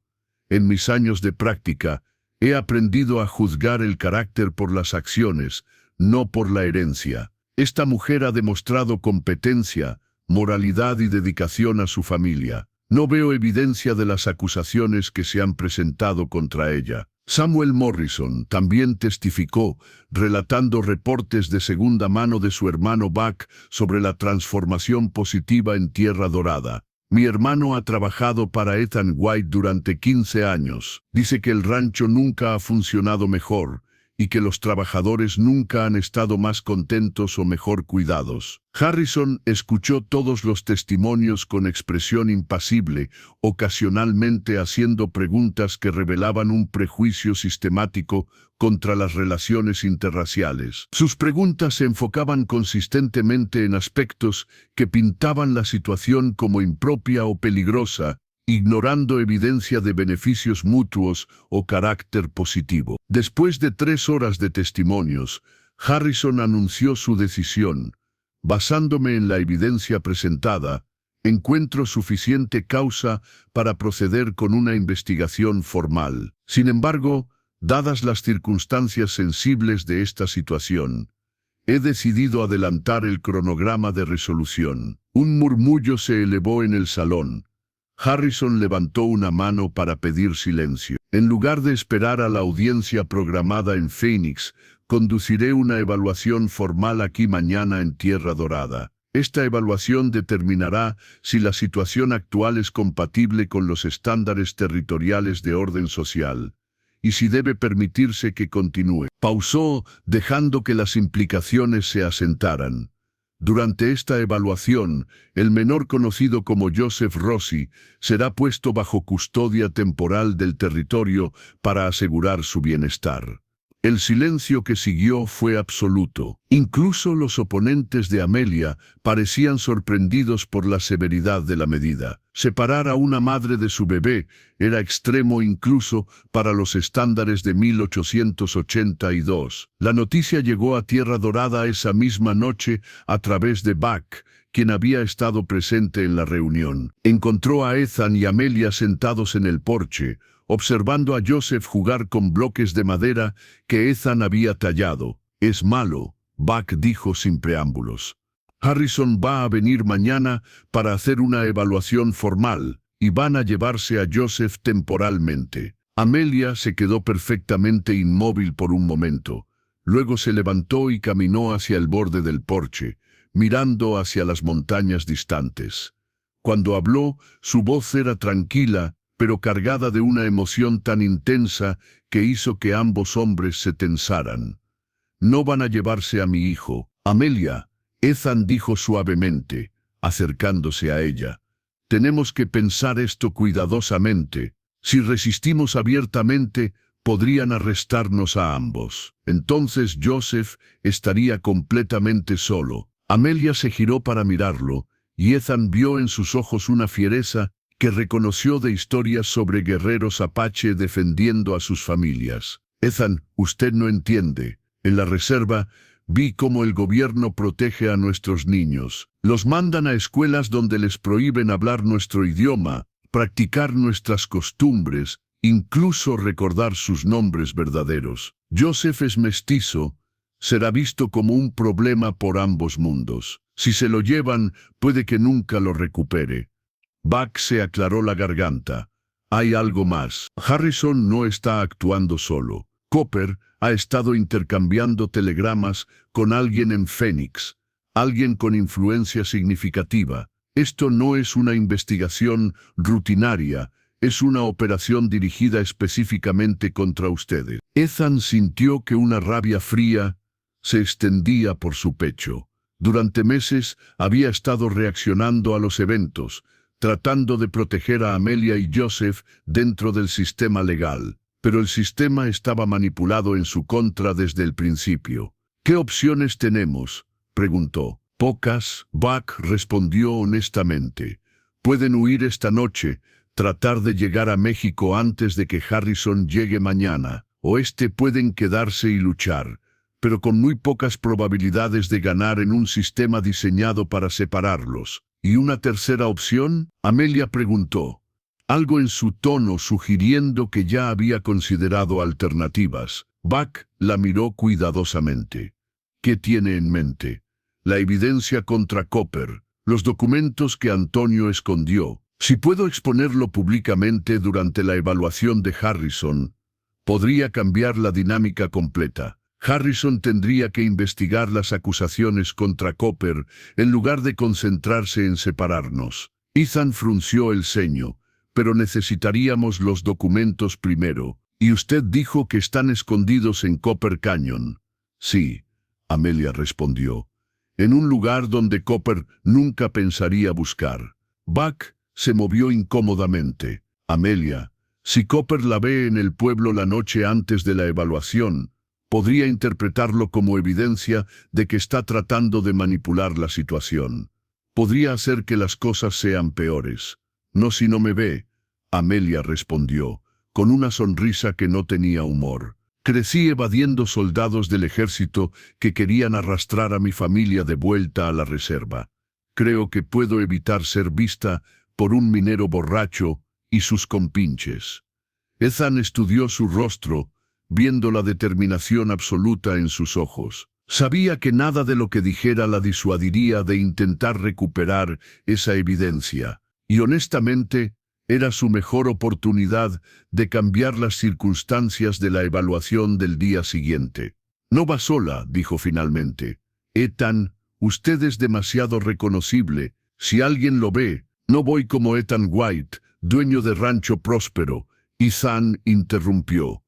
en mis años de práctica, he aprendido a juzgar el carácter por las acciones, no por la herencia. Esta mujer ha demostrado competencia, moralidad y dedicación a su familia. No veo evidencia de las acusaciones que se han presentado contra ella. Samuel Morrison también testificó, relatando reportes de segunda mano de su hermano Buck sobre la transformación positiva en Tierra Dorada. Mi hermano ha trabajado para Ethan White durante 15 años. Dice que el rancho nunca ha funcionado mejor y que los trabajadores nunca han estado más contentos o mejor cuidados. Harrison escuchó todos los testimonios con expresión impasible, ocasionalmente haciendo preguntas que revelaban un prejuicio sistemático contra las relaciones interraciales. Sus preguntas se enfocaban consistentemente en aspectos que pintaban la situación como impropia o peligrosa, ignorando evidencia de beneficios mutuos o carácter positivo. Después de 3 horas de testimonios, Harrison anunció su decisión. Basándome en la evidencia presentada, encuentro suficiente causa para proceder con una investigación formal. Sin embargo, dadas las circunstancias sensibles de esta situación, he decidido adelantar el cronograma de resolución. Un murmullo se elevó en el salón. Harrison levantó una mano para pedir silencio. En lugar de esperar a la audiencia programada en Phoenix, conduciré una evaluación formal aquí mañana en Tierra Dorada. Esta evaluación determinará si la situación actual es compatible con los estándares territoriales de orden social y si debe permitirse que continúe. Pausó, dejando que las implicaciones se asentaran. Durante esta evaluación, el menor conocido como Joseph Rossi será puesto bajo custodia temporal del territorio para asegurar su bienestar. El silencio que siguió fue absoluto. Incluso los oponentes de Amelia parecían sorprendidos por la severidad de la medida. Separar a una madre de su bebé era extremo incluso para los estándares de 1882. La noticia llegó a Tierra Dorada esa misma noche a través de Buck, quien había estado presente en la reunión. Encontró a Ethan y Amelia sentados en el porche, observando a Joseph jugar con bloques de madera que Ethan había tallado. «Es malo», Buck dijo sin preámbulos. «Harrison va a venir mañana para hacer una evaluación formal y van a llevarse a Joseph temporalmente». Amelia se quedó perfectamente inmóvil por un momento. Luego se levantó y caminó hacia el borde del porche, mirando hacia las montañas distantes. Cuando habló, su voz era tranquila, pero cargada de una emoción tan intensa que hizo que ambos hombres se tensaran. «No van a llevarse a mi hijo, Amelia», Ethan dijo suavemente, acercándose a ella. «Tenemos que pensar esto cuidadosamente. Si resistimos abiertamente, podrían arrestarnos a ambos. Entonces Joseph estaría completamente solo». Amelia se giró para mirarlo, y Ethan vio en sus ojos una fiereza que reconoció de historias sobre guerreros apache defendiendo a sus familias. «Ethan, usted no entiende. En la reserva, vi cómo el gobierno protege a nuestros niños. Los mandan a escuelas donde les prohíben hablar nuestro idioma, practicar nuestras costumbres, incluso recordar sus nombres verdaderos. Joseph es mestizo. Será visto como un problema por ambos mundos. Si se lo llevan, puede que nunca lo recupere». Buck se aclaró la garganta. «Hay algo más. Harrison no está actuando solo. Copper ha estado intercambiando telegramas con alguien en Phoenix, alguien con influencia significativa. Esto no es una investigación rutinaria, es una operación dirigida específicamente contra ustedes». Ethan sintió que una rabia fría se extendía por su pecho. Durante meses había estado reaccionando a los eventos, tratando de proteger a Amelia y Joseph dentro del sistema legal. Pero el sistema estaba manipulado en su contra desde el principio. «¿Qué opciones tenemos?», preguntó. «Pocas», Buck respondió honestamente. «Pueden huir esta noche, tratar de llegar a México antes de que Harrison llegue mañana, o pueden quedarse y luchar, pero con muy pocas probabilidades de ganar en un sistema diseñado para separarlos». «¿Y una tercera opción?», Amelia preguntó. Algo en su tono sugiriendo que ya había considerado alternativas. Buck la miró cuidadosamente. «¿Qué tiene en mente?». «La evidencia contra Copper, los documentos que Antonio escondió. Si puedo exponerlo públicamente durante la evaluación de Harrison, podría cambiar la dinámica completa. Harrison tendría que investigar las acusaciones contra Copper en lugar de concentrarse en separarnos». Ethan frunció el ceño. «Pero necesitaríamos los documentos primero. Y usted dijo que están escondidos en Copper Canyon». «Sí», Amelia respondió. «En un lugar donde Copper nunca pensaría buscar». Buck se movió incómodamente. «Amelia, si Copper la ve en el pueblo la noche antes de la evaluación, podría interpretarlo como evidencia de que está tratando de manipular la situación. Podría hacer que las cosas sean peores». «No si no me ve», Amelia respondió, con una sonrisa que no tenía humor. «Crecí evadiendo soldados del ejército que querían arrastrar a mi familia de vuelta a la reserva. Creo que puedo evitar ser vista por un minero borracho y sus compinches». Ethan estudió su rostro, viendo la determinación absoluta en sus ojos. Sabía que nada de lo que dijera la disuadiría de intentar recuperar esa evidencia. Y honestamente, era su mejor oportunidad de cambiar las circunstancias de la evaluación del día siguiente. «No va sola», dijo finalmente. «Ethan, usted es demasiado reconocible. Si alguien lo ve, no voy como Ethan White, dueño de Rancho Próspero». Ethan interrumpió.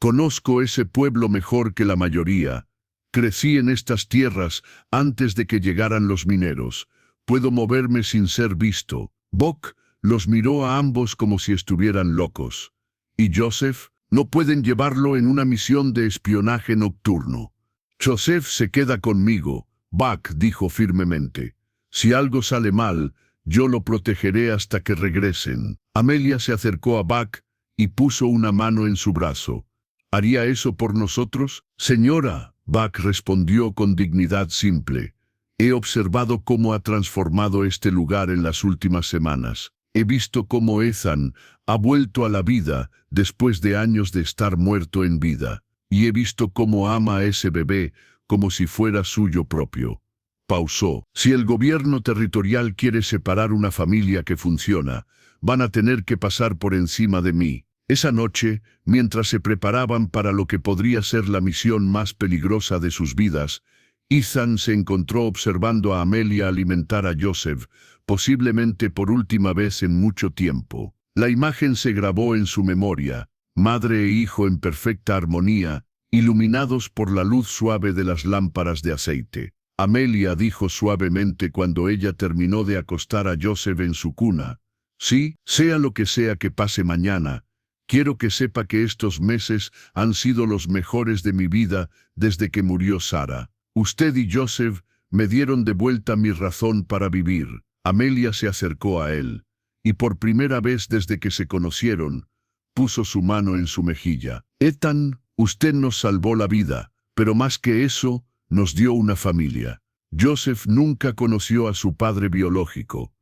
«Conozco ese pueblo mejor que la mayoría. Crecí en estas tierras antes de que llegaran los mineros. Puedo moverme sin ser visto». Buck los miró a ambos como si estuvieran locos. «¿Y Joseph? No pueden llevarlo en una misión de espionaje nocturno». «Joseph se queda conmigo», Buck dijo firmemente. «Si algo sale mal, yo lo protegeré hasta que regresen». Amelia se acercó a Buck y puso una mano en su brazo. «¿Haría eso por nosotros?». «Señora», Buck respondió con dignidad simple. «He observado cómo ha transformado este lugar en las últimas semanas. He visto cómo Ethan ha vuelto a la vida después de años de estar muerto en vida. Y he visto cómo ama a ese bebé como si fuera suyo propio». Pausó. «Si el gobierno territorial quiere separar una familia que funciona, van a tener que pasar por encima de mí». Esa noche, mientras se preparaban para lo que podría ser la misión más peligrosa de sus vidas, Ethan se encontró observando a Amelia alimentar a Joseph, posiblemente por última vez en mucho tiempo. La imagen se grabó en su memoria, madre e hijo en perfecta armonía, iluminados por la luz suave de las lámparas de aceite. Amelia dijo suavemente cuando ella terminó de acostar a Joseph en su cuna: «Sí, sea lo que sea que pase mañana, quiero que sepa que estos meses han sido los mejores de mi vida desde que murió Sara. Usted y Joseph me dieron de vuelta mi razón para vivir». Amelia se acercó a él, y por primera vez desde que se conocieron, puso su mano en su mejilla. «Ethan, usted nos salvó la vida, pero más que eso, nos dio una familia. Joseph nunca conoció a su padre biológico,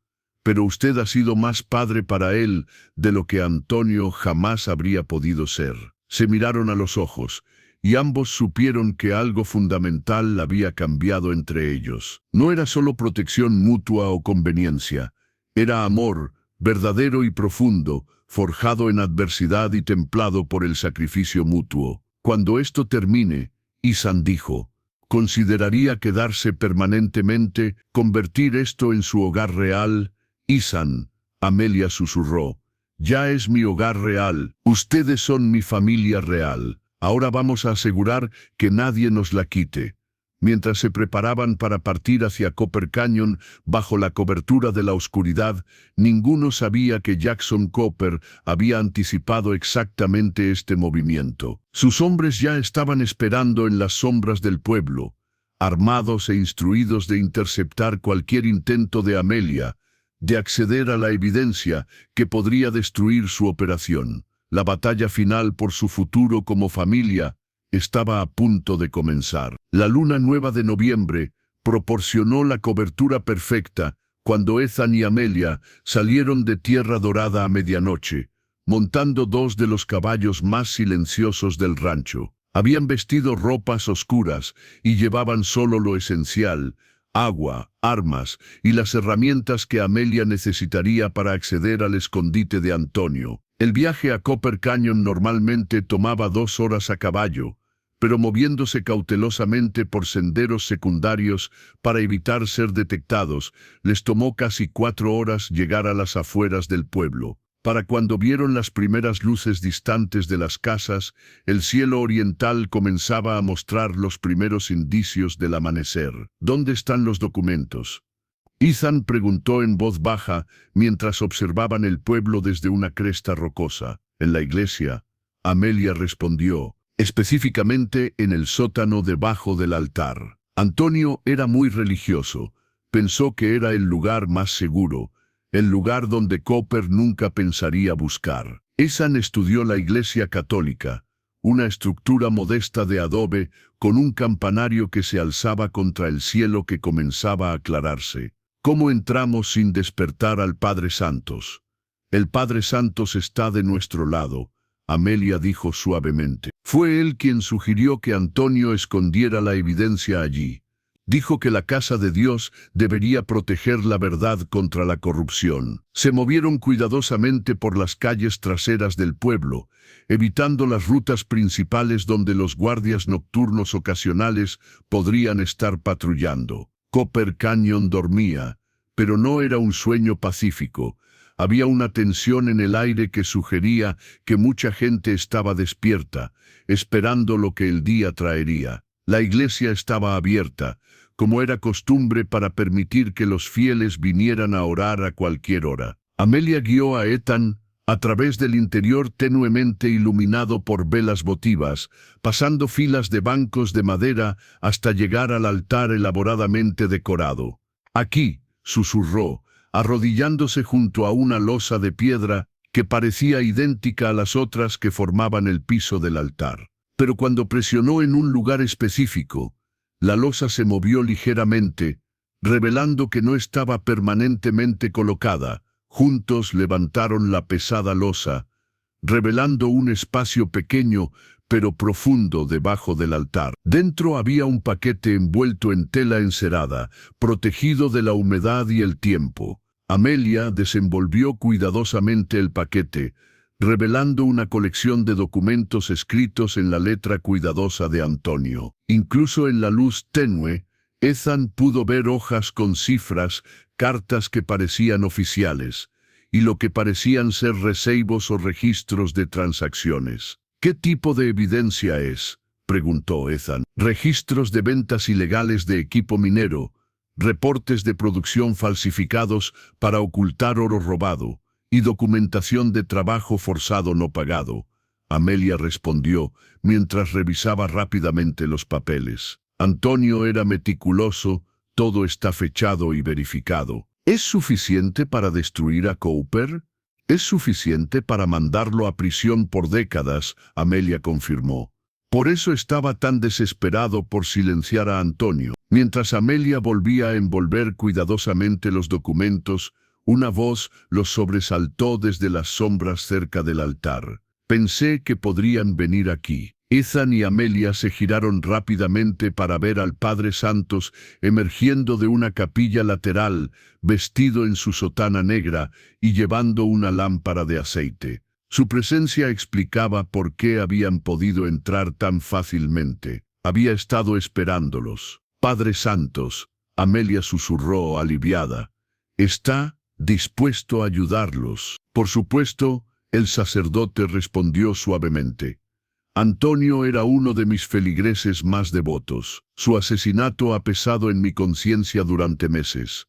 pero usted ha sido más padre para él de lo que Antonio jamás habría podido ser». Se miraron a los ojos, y ambos supieron que algo fundamental había cambiado entre ellos. No era solo protección mutua o conveniencia, era amor, verdadero y profundo, forjado en adversidad y templado por el sacrificio mutuo. «Cuando esto termine», Ethan dijo, «¿consideraría quedarse permanentemente, convertir esto en su hogar real?» «Ethan», Amelia susurró, «ya es mi hogar real, ustedes son mi familia real. Ahora vamos a asegurar que nadie nos la quite». Mientras se preparaban para partir hacia Copper Canyon bajo la cobertura de la oscuridad, ninguno sabía que Jackson Copper había anticipado exactamente este movimiento. Sus hombres ya estaban esperando en las sombras del pueblo, armados e instruidos de interceptar cualquier intento de Amelia, de acceder a la evidencia que podría destruir su operación. La batalla final por su futuro como familia estaba a punto de comenzar. La luna nueva de noviembre proporcionó la cobertura perfecta cuando Ethan y Amelia salieron de Tierra Dorada a medianoche, montando dos de los caballos más silenciosos del rancho. Habían vestido ropas oscuras y llevaban solo lo esencial: agua, armas y las herramientas que Amelia necesitaría para acceder al escondite de Antonio. El viaje a Copper Canyon normalmente tomaba 2 horas a caballo, pero moviéndose cautelosamente por senderos secundarios para evitar ser detectados, les tomó casi 4 horas llegar a las afueras del pueblo. Para cuando vieron las primeras luces distantes de las casas, el cielo oriental comenzaba a mostrar los primeros indicios del amanecer. «¿Dónde están los documentos?», Ethan preguntó en voz baja mientras observaban el pueblo desde una cresta rocosa. «En la iglesia», Amelia respondió, «específicamente en el sótano debajo del altar». Antonio era muy religioso. Pensó que era el lugar más seguro, el lugar donde Copper nunca pensaría buscar. Ethan estudió la iglesia católica, una estructura modesta de adobe con un campanario que se alzaba contra el cielo que comenzaba a aclararse. «¿Cómo entramos sin despertar al Padre Santos?». «El Padre Santos está de nuestro lado», Amelia dijo suavemente. «Fue él quien sugirió que Antonio escondiera la evidencia allí. Dijo que la casa de Dios debería proteger la verdad contra la corrupción». Se movieron cuidadosamente por las calles traseras del pueblo, evitando las rutas principales donde los guardias nocturnos ocasionales podrían estar patrullando. Copper Canyon dormía, pero no era un sueño pacífico. Había una tensión en el aire que sugería que mucha gente estaba despierta, esperando lo que el día traería. La iglesia estaba abierta, como era costumbre, para permitir que los fieles vinieran a orar a cualquier hora. Amelia guió a Ethan a través del interior tenuemente iluminado por velas votivas, pasando filas de bancos de madera hasta llegar al altar elaboradamente decorado. «Aquí», susurró, arrodillándose junto a una losa de piedra que parecía idéntica a las otras que formaban el piso del altar. Pero cuando presionó en un lugar específico, la losa se movió ligeramente, revelando que no estaba permanentemente colocada. Juntos levantaron la pesada losa, revelando un espacio pequeño pero profundo debajo del altar. Dentro había un paquete envuelto en tela encerada, protegido de la humedad y el tiempo. Amelia desenvolvió cuidadosamente el paquete, revelando una colección de documentos escritos en la letra cuidadosa de Antonio. Incluso en la luz tenue, Ethan pudo ver hojas con cifras, cartas que parecían oficiales, y lo que parecían ser recibos o registros de transacciones. ¿Qué tipo de evidencia es?, preguntó Ethan. Registros de ventas ilegales de equipo minero, reportes de producción falsificados para ocultar oro robado, y documentación de trabajo forzado no pagado. Amelia respondió mientras revisaba rápidamente los papeles. Antonio era meticuloso, todo está fechado y verificado. ¿Es suficiente para destruir a Cooper? Es suficiente para mandarlo a prisión por décadas, Amelia confirmó. Por eso estaba tan desesperado por silenciar a Antonio. Mientras Amelia volvía a envolver cuidadosamente los documentos, una voz los sobresaltó desde las sombras cerca del altar. Pensé que podrían venir aquí. Ethan y Amelia se giraron rápidamente para ver al Padre Santos emergiendo de una capilla lateral, vestido en su sotana negra y llevando una lámpara de aceite. Su presencia explicaba por qué habían podido entrar tan fácilmente. Había estado esperándolos. Padre Santos, Amelia susurró aliviada, está dispuesto a ayudarlos. Por supuesto, el sacerdote respondió suavemente. Antonio era uno de mis feligreses más devotos. Su asesinato ha pesado en mi conciencia durante meses.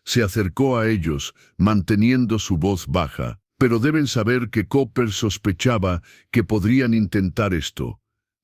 Se acercó a ellos, manteniendo su voz baja, pero deben saber que Cooper sospechaba que podrían intentar esto.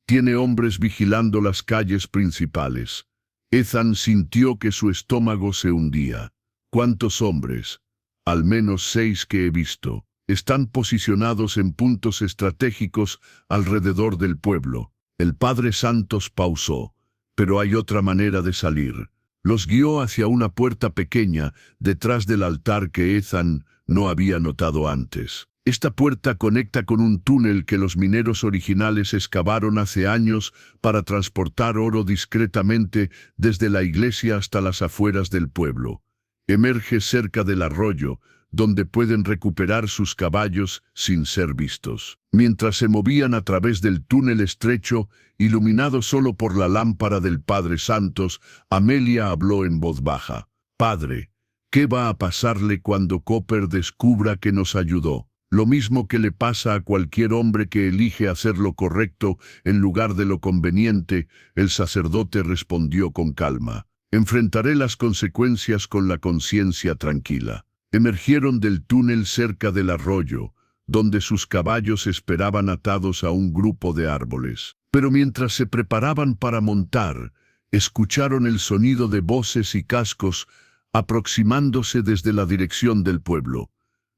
Tiene hombres vigilando las calles principales. Ethan sintió que su estómago se hundía. ¿Cuántos hombres? Al menos 6 que he visto. Están posicionados en puntos estratégicos alrededor del pueblo. El Padre Santos pausó, pero hay otra manera de salir. Los guió hacia una puerta pequeña detrás del altar que Ethan no había notado antes. Esta puerta conecta con un túnel que los mineros originales excavaron hace años para transportar oro discretamente desde la iglesia hasta las afueras del pueblo. Emerge cerca del arroyo, donde pueden recuperar sus caballos sin ser vistos. Mientras se movían a través del túnel estrecho, iluminado solo por la lámpara del Padre Santos, Amelia habló en voz baja. «Padre, ¿qué va a pasarle cuando Cooper descubra que nos ayudó? Lo mismo que le pasa a cualquier hombre que elige hacer lo correcto en lugar de lo conveniente», el sacerdote respondió con calma. «Enfrentaré las consecuencias con la conciencia tranquila». Emergieron del túnel cerca del arroyo, donde sus caballos esperaban atados a un grupo de árboles. Pero mientras se preparaban para montar, escucharon el sonido de voces y cascos aproximándose desde la dirección del pueblo.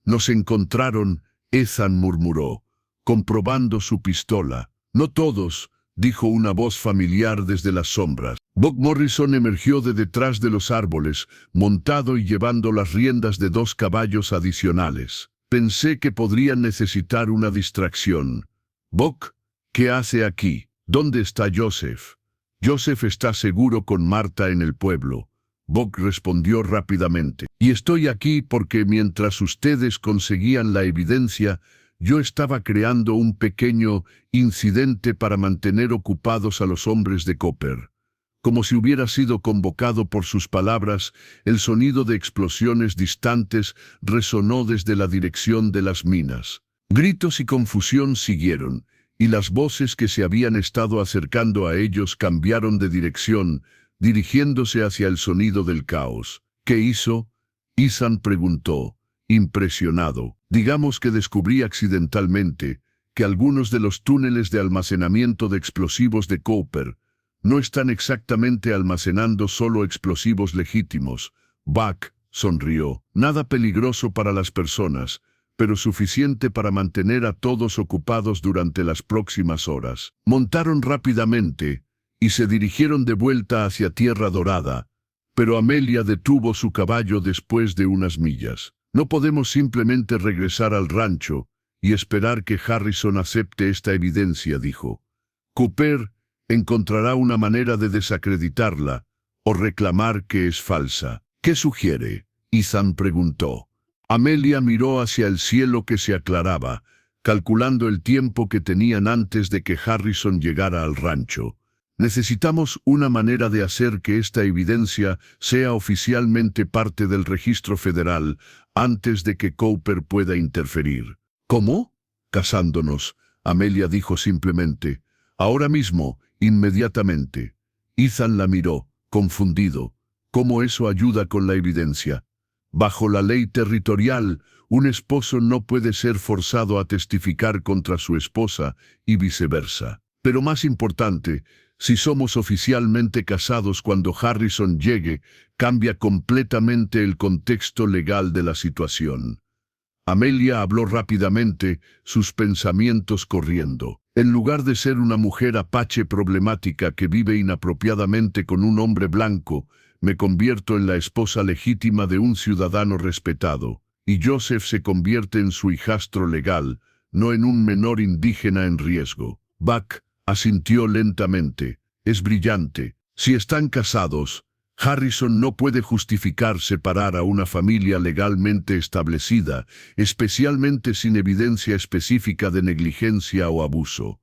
«Nos encontraron», Ethan murmuró, comprobando su pistola. «No todos», dijo una voz familiar desde las sombras. Buck Morrison emergió de detrás de los árboles, montado y llevando las riendas de 2 caballos adicionales. «Pensé que podrían necesitar una distracción». «Buck, ¿qué hace aquí? ¿Dónde está Joseph?» «Joseph está seguro con Marta en el pueblo», Buck respondió rápidamente. «Y estoy aquí porque mientras ustedes conseguían la evidencia, yo estaba creando un pequeño incidente para mantener ocupados a los hombres de Cooper». Como si hubiera sido convocado por sus palabras, el sonido de explosiones distantes resonó desde la dirección de las minas. Gritos y confusión siguieron, y las voces que se habían estado acercando a ellos cambiaron de dirección, dirigiéndose hacia el sonido del caos. «¿Qué hizo?», Ethan preguntó, impresionado. «Digamos que descubrí accidentalmente que algunos de los túneles de almacenamiento de explosivos de Cooper no están exactamente almacenando solo explosivos legítimos». Buck sonrió. «Nada peligroso para las personas, pero suficiente para mantener a todos ocupados durante las próximas horas». Montaron rápidamente y se dirigieron de vuelta hacia Tierra Dorada, pero Amelia detuvo su caballo después de unas millas. «No podemos simplemente regresar al rancho y esperar que Harrison acepte esta evidencia», dijo. «Cooper encontrará una manera de desacreditarla o reclamar que es falsa». «¿Qué sugiere?», Ethan preguntó. Amelia miró hacia el cielo que se aclaraba, calculando el tiempo que tenían antes de que Harrison llegara al rancho. Necesitamos una manera de hacer que esta evidencia sea oficialmente parte del registro federal antes de que Cooper pueda interferir. ¿Cómo? Casándonos, Amelia dijo simplemente. Ahora mismo, inmediatamente. Ethan la miró, confundido. ¿Cómo eso ayuda con la evidencia? Bajo la ley territorial, un esposo no puede ser forzado a testificar contra su esposa y viceversa. Pero más importante, si somos oficialmente casados cuando Harrison llegue, cambia completamente el contexto legal de la situación. Amelia habló rápidamente, sus pensamientos corriendo. En lugar de ser una mujer apache problemática que vive inapropiadamente con un hombre blanco, me convierto en la esposa legítima de un ciudadano respetado, y Joseph se convierte en su hijastro legal, no en un menor indígena en riesgo. Buck asintió lentamente. Es brillante. Si están casados, Harrison no puede justificar separar a una familia legalmente establecida, especialmente sin evidencia específica de negligencia o abuso.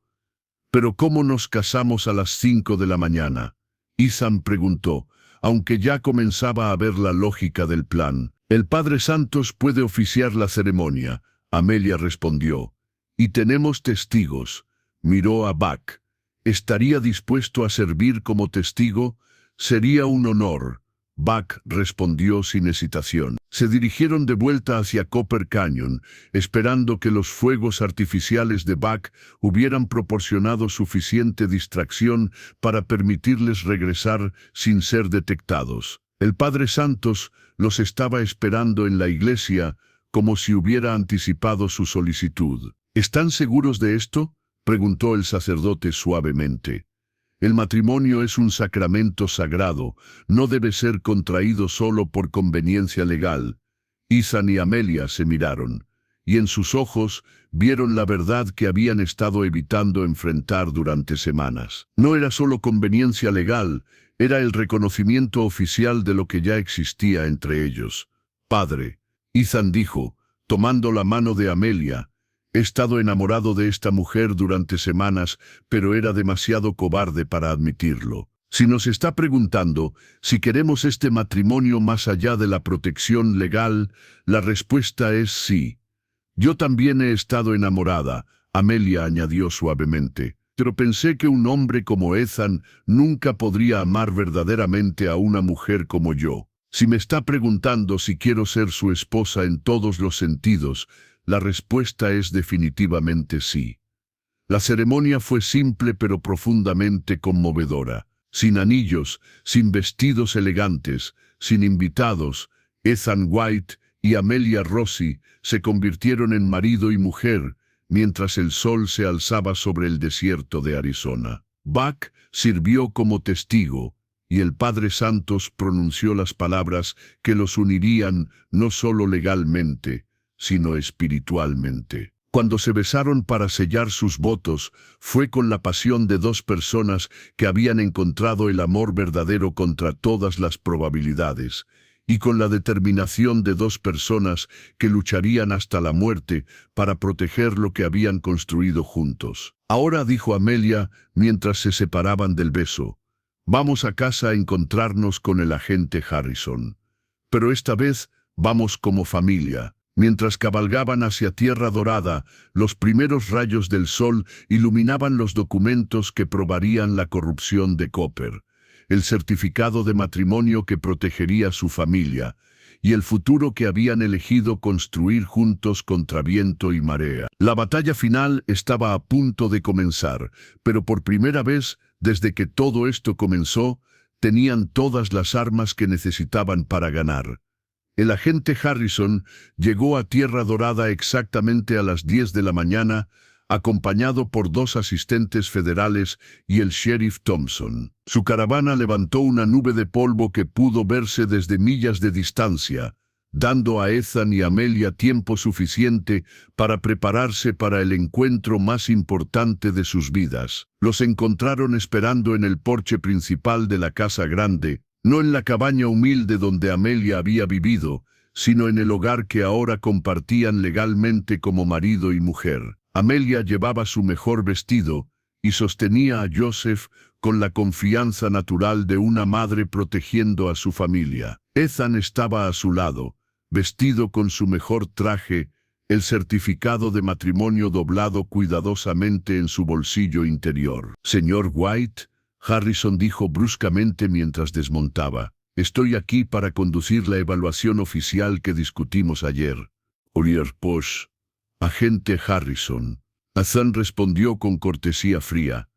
¿Pero cómo nos casamos a las 5 de la mañana? Ethan preguntó, aunque ya comenzaba a ver la lógica del plan. El Padre Santos puede oficiar la ceremonia, Amelia respondió. Y tenemos testigos. Miró a Buck. ¿Estaría dispuesto a servir como testigo? Sería un honor. Buck respondió sin hesitación. Se dirigieron de vuelta hacia Copper Canyon, esperando que los fuegos artificiales de Buck hubieran proporcionado suficiente distracción para permitirles regresar sin ser detectados. El Padre Santos los estaba esperando en la iglesia como si hubiera anticipado su solicitud. ¿Están seguros de esto?, preguntó el sacerdote suavemente. El matrimonio es un sacramento sagrado, no debe ser contraído solo por conveniencia legal. Ethan y Amelia se miraron, y en sus ojos vieron la verdad que habían estado evitando enfrentar durante semanas. No era solo conveniencia legal, era el reconocimiento oficial de lo que ya existía entre ellos. Padre, Ethan dijo, tomando la mano de Amelia, he estado enamorado de esta mujer durante semanas, pero era demasiado cobarde para admitirlo. Si nos está preguntando si queremos este matrimonio más allá de la protección legal, la respuesta es sí. Yo también he estado enamorada, Amelia añadió suavemente, pero pensé que un hombre como Ethan nunca podría amar verdaderamente a una mujer como yo. Si me está preguntando si quiero ser su esposa en todos los sentidos, la respuesta es definitivamente sí. La ceremonia fue simple pero profundamente conmovedora. Sin anillos, sin vestidos elegantes, sin invitados, Ethan White y Amelia Rossi se convirtieron en marido y mujer, mientras el sol se alzaba sobre el desierto de Arizona. Buck sirvió como testigo, y el Padre Santos pronunció las palabras que los unirían no solo legalmente, sino espiritualmente. Cuando se besaron para sellar sus votos, fue con la pasión de dos personas que habían encontrado el amor verdadero contra todas las probabilidades, y con la determinación de dos personas que lucharían hasta la muerte para proteger lo que habían construido juntos. Ahora, dijo Amelia, mientras se separaban del beso, vamos a casa a encontrarnos con el agente Harrison. Pero esta vez vamos como familia. Mientras cabalgaban hacia Tierra Dorada, los primeros rayos del sol iluminaban los documentos que probarían la corrupción de Cooper, el certificado de matrimonio que protegería a su familia, y el futuro que habían elegido construir juntos contra viento y marea. La batalla final estaba a punto de comenzar, pero por primera vez, desde que todo esto comenzó, tenían todas las armas que necesitaban para ganar. El agente Harrison llegó a Tierra Dorada exactamente a las 10 de la mañana, acompañado por dos asistentes federales y el sheriff Thompson. Su caravana levantó una nube de polvo que pudo verse desde millas de distancia, dando a Ethan y Amelia tiempo suficiente para prepararse para el encuentro más importante de sus vidas. Los encontraron esperando en el porche principal de la casa grande, no en la cabaña humilde donde Amelia había vivido, sino en el hogar que ahora compartían legalmente como marido y mujer. Amelia llevaba su mejor vestido y sostenía a Joseph con la confianza natural de una madre protegiendo a su familia. Ethan estaba a su lado, vestido con su mejor traje, el certificado de matrimonio doblado cuidadosamente en su bolsillo interior. «Señor White», Harrison dijo bruscamente mientras desmontaba, «estoy aquí para conducir la evaluación oficial que discutimos ayer». «Oliver Posh, agente Harrison». Ethan respondió con cortesía fría,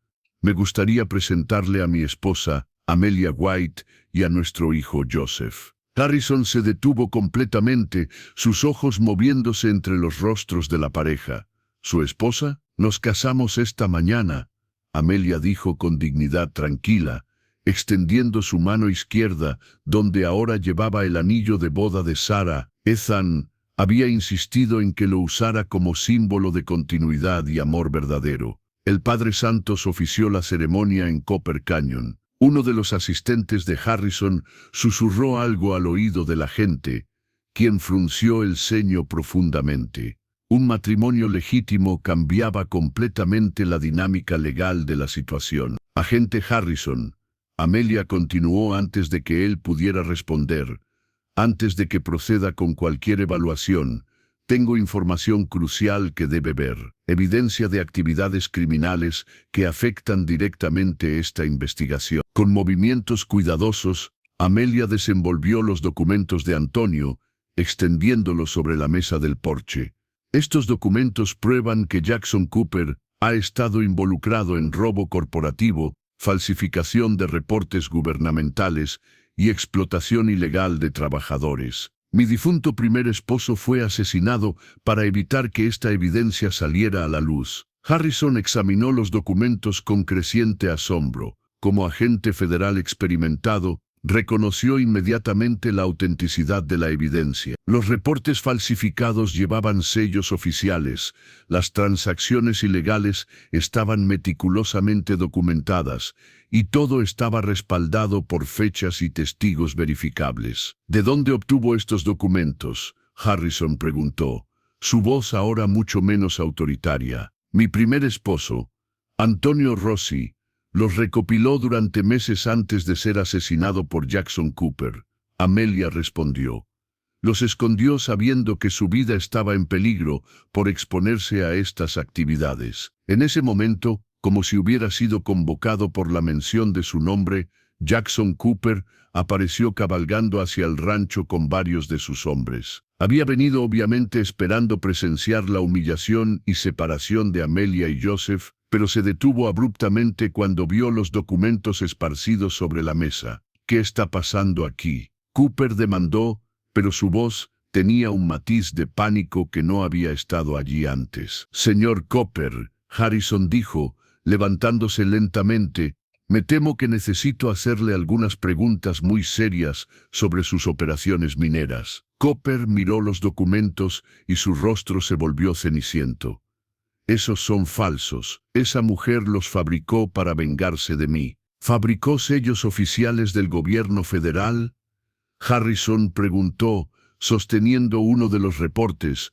«Me gustaría presentarle a mi esposa, Amelia White, y a nuestro hijo Joseph». Harrison se detuvo completamente, sus ojos moviéndose entre los rostros de la pareja. «¿Su esposa? Nos casamos esta mañana», Amelia dijo con dignidad tranquila, extendiendo su mano izquierda, donde ahora llevaba el anillo de boda de Sarah. Ethan había insistido en que lo usara como símbolo de continuidad y amor verdadero. El Padre Santos ofició la ceremonia en Copper Canyon. Uno de los asistentes de Harrison susurró algo al oído de la gente, quien frunció el ceño profundamente. Un matrimonio legítimo cambiaba completamente la dinámica legal de la situación. «Agente Harrison», Amelia continuó antes de que él pudiera responder, «antes de que proceda con cualquier evaluación, tengo información crucial que debe ver, evidencia de actividades criminales que afectan directamente esta investigación». Con movimientos cuidadosos, Amelia desenvolvió los documentos de Antonio, extendiéndolos sobre la mesa del porche. Estos documentos prueban que Jackson Cooper ha estado involucrado en robo corporativo, falsificación de reportes gubernamentales y explotación ilegal de trabajadores. Mi difunto primer esposo fue asesinado para evitar que esta evidencia saliera a la luz. Harrison examinó los documentos con creciente asombro. Como agente federal experimentado, reconoció inmediatamente la autenticidad de la evidencia. Los reportes falsificados llevaban sellos oficiales, las transacciones ilegales estaban meticulosamente documentadas, y todo estaba respaldado por fechas y testigos verificables. «¿De dónde obtuvo estos documentos?», Harrison preguntó, su voz ahora mucho menos autoritaria. «Mi primer esposo, Antonio Rossi, los recopiló durante meses antes de ser asesinado por Jackson Cooper», Amelia respondió. «Los escondió sabiendo que su vida estaba en peligro por exponerse a estas actividades. En ese momento, como si hubiera sido convocado por la mención de su nombre, Jackson Cooper apareció cabalgando hacia el rancho con varios de sus hombres. Había venido obviamente esperando presenciar la humillación y separación de Amelia y Joseph, pero se detuvo abruptamente cuando vio los documentos esparcidos sobre la mesa. «¿Qué está pasando aquí?», Cooper demandó, pero su voz tenía un matiz de pánico que no había estado allí antes. «Señor Cooper», Harrison dijo, levantándose lentamente, «me temo que necesito hacerle algunas preguntas muy serias sobre sus operaciones mineras». Cooper miró los documentos y su rostro se volvió ceniciento. «Esos son falsos. Esa mujer los fabricó para vengarse de mí». «¿Fabricó sellos oficiales del gobierno federal?», Harrison preguntó, sosteniendo uno de los reportes.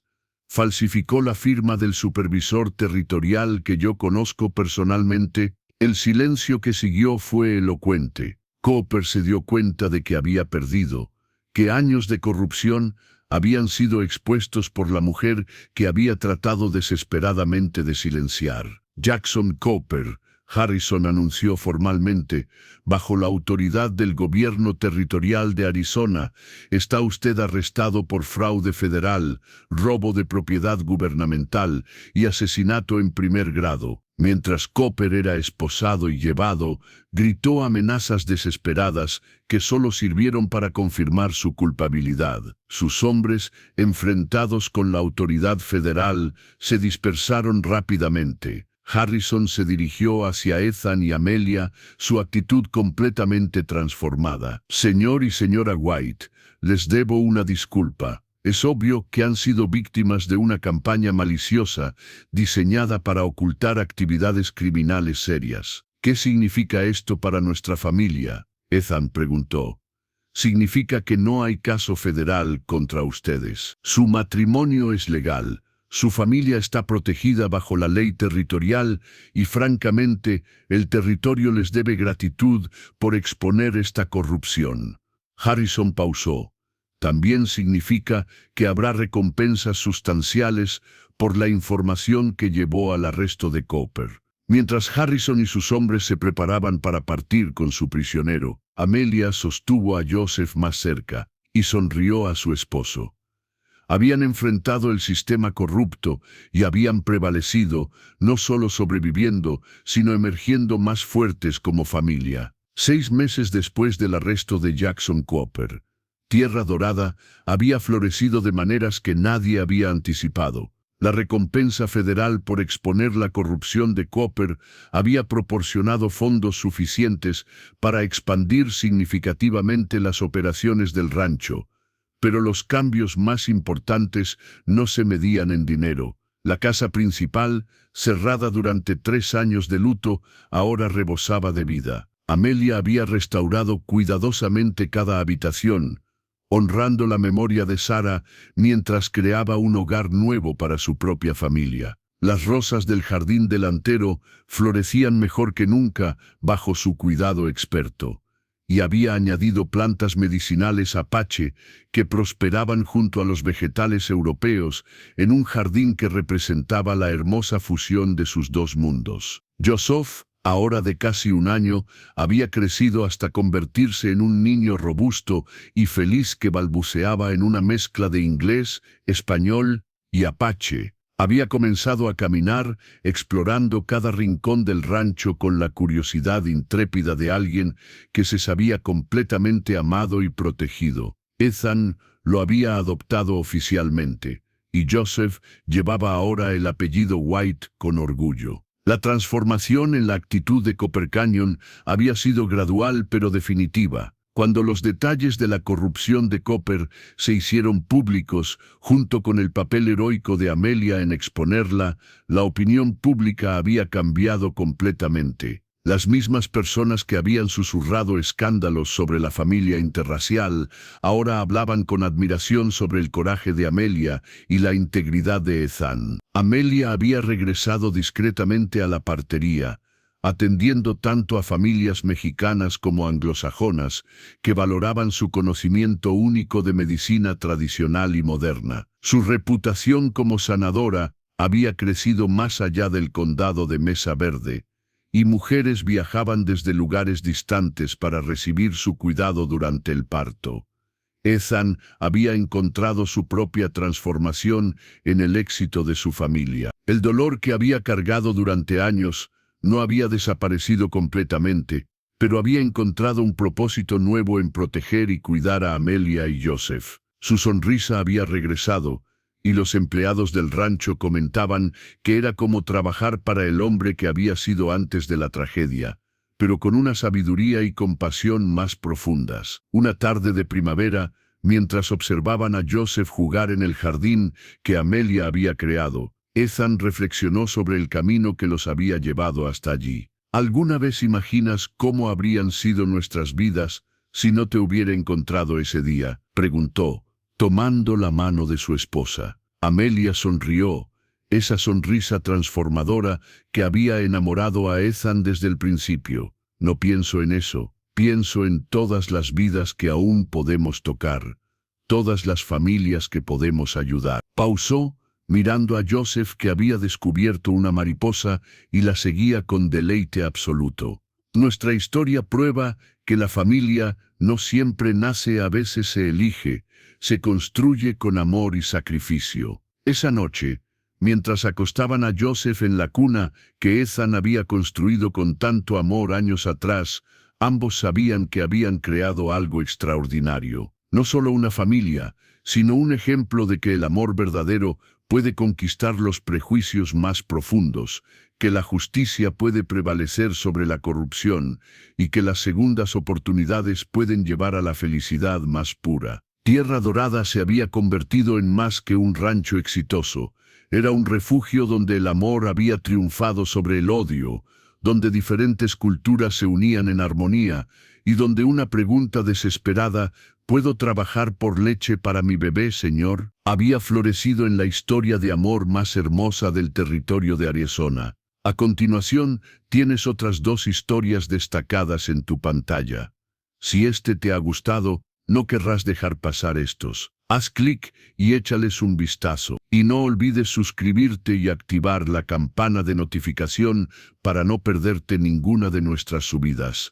«¿Falsificó la firma del supervisor territorial que yo conozco personalmente?». El silencio que siguió fue elocuente. Cooper se dio cuenta de que había perdido, que años de corrupción habían sido expuestos por la mujer que había tratado desesperadamente de silenciar. «Jackson Cooper», Harrison anunció formalmente, «bajo la autoridad del gobierno territorial de Arizona, está usted arrestado por fraude federal, robo de propiedad gubernamental y asesinato en primer grado». Mientras Cooper era esposado y llevado, gritó amenazas desesperadas que solo sirvieron para confirmar su culpabilidad. Sus hombres, enfrentados con la autoridad federal, se dispersaron rápidamente. Harrison se dirigió hacia Ethan y Amelia, su actitud completamente transformada. «Señor y señora White, les debo una disculpa. Es obvio que han sido víctimas de una campaña maliciosa diseñada para ocultar actividades criminales serias». «¿Qué significa esto para nuestra familia?», Ethan preguntó. «Significa que no hay caso federal contra ustedes. Su matrimonio es legal. Su familia está protegida bajo la ley territorial y, francamente, el territorio les debe gratitud por exponer esta corrupción. Harrison pausó. También significa que habrá recompensas sustanciales por la información que llevó al arresto de Cooper. Mientras Harrison y sus hombres se preparaban para partir con su prisionero, Amelia sostuvo a Joseph más cerca y sonrió a su esposo. Habían enfrentado el sistema corrupto y habían prevalecido, no solo sobreviviendo, sino emergiendo más fuertes como familia. 6 meses después del arresto de Jackson Cooper, Tierra Dorada había florecido de maneras que nadie había anticipado. La recompensa federal por exponer la corrupción de Cooper había proporcionado fondos suficientes para expandir significativamente las operaciones del rancho. Pero los cambios más importantes no se medían en dinero. La casa principal, cerrada durante 3 años de luto, ahora rebosaba de vida. Amelia había restaurado cuidadosamente cada habitación, honrando la memoria de Sarah mientras creaba un hogar nuevo para su propia familia. Las rosas del jardín delantero florecían mejor que nunca bajo su cuidado experto, y había añadido plantas medicinales apache que prosperaban junto a los vegetales europeos en un jardín que representaba la hermosa fusión de sus dos mundos. Joseph, ahora de casi 1 año, había crecido hasta convertirse en un niño robusto y feliz que balbuceaba en una mezcla de inglés, español y apache. Había comenzado a caminar, explorando cada rincón del rancho con la curiosidad intrépida de alguien que se sabía completamente amado y protegido. Ethan lo había adoptado oficialmente, y Joseph llevaba ahora el apellido White con orgullo. La transformación en la actitud de Copper Canyon había sido gradual pero definitiva. Cuando los detalles de la corrupción de Cooper se hicieron públicos, junto con el papel heroico de Amelia en exponerla, la opinión pública había cambiado completamente. Las mismas personas que habían susurrado escándalos sobre la familia interracial, ahora hablaban con admiración sobre el coraje de Amelia y la integridad de Ethan. Amelia había regresado discretamente a la partería, atendiendo tanto a familias mexicanas como anglosajonas, que valoraban su conocimiento único de medicina tradicional y moderna. Su reputación como sanadora había crecido más allá del condado de Mesa Verde, y mujeres viajaban desde lugares distantes para recibir su cuidado durante el parto. Ethan había encontrado su propia transformación en el éxito de su familia. El dolor que había cargado durante años no había desaparecido completamente, pero había encontrado un propósito nuevo en proteger y cuidar a Amelia y Joseph. Su sonrisa había regresado, y los empleados del rancho comentaban que era como trabajar para el hombre que había sido antes de la tragedia, pero con una sabiduría y compasión más profundas. Una tarde de primavera, mientras observaban a Joseph jugar en el jardín que Amelia había creado, Ethan reflexionó sobre el camino que los había llevado hasta allí. ¿Alguna vez imaginas cómo habrían sido nuestras vidas si no te hubiera encontrado ese día?, preguntó, tomando la mano de su esposa. Amelia sonrió, esa sonrisa transformadora que había enamorado a Ethan desde el principio. No pienso en eso, pienso en todas las vidas que aún podemos tocar, todas las familias que podemos ayudar. Pausó, mirando a Joseph, que había descubierto una mariposa y la seguía con deleite absoluto. Nuestra historia prueba que la familia no siempre nace, a veces se elige, se construye con amor y sacrificio. Esa noche, mientras acostaban a Joseph en la cuna que Ethan había construido con tanto amor años atrás, ambos sabían que habían creado algo extraordinario. No solo una familia, sino un ejemplo de que el amor verdadero puede conquistar los prejuicios más profundos, que la justicia puede prevalecer sobre la corrupción y que las segundas oportunidades pueden llevar a la felicidad más pura. Tierra Dorada se había convertido en más que un rancho exitoso. Era un refugio donde el amor había triunfado sobre el odio, donde diferentes culturas se unían en armonía y donde una pregunta desesperada ¿Puedo trabajar por leche para mi bebé, señor? Había florecido en la historia de amor más hermosa del territorio de Arizona. A continuación, tienes otras 2 historias destacadas en tu pantalla. Si este te ha gustado, no querrás dejar pasar estos. Haz clic y échales un vistazo. Y no olvides suscribirte y activar la campana de notificación para no perderte ninguna de nuestras subidas.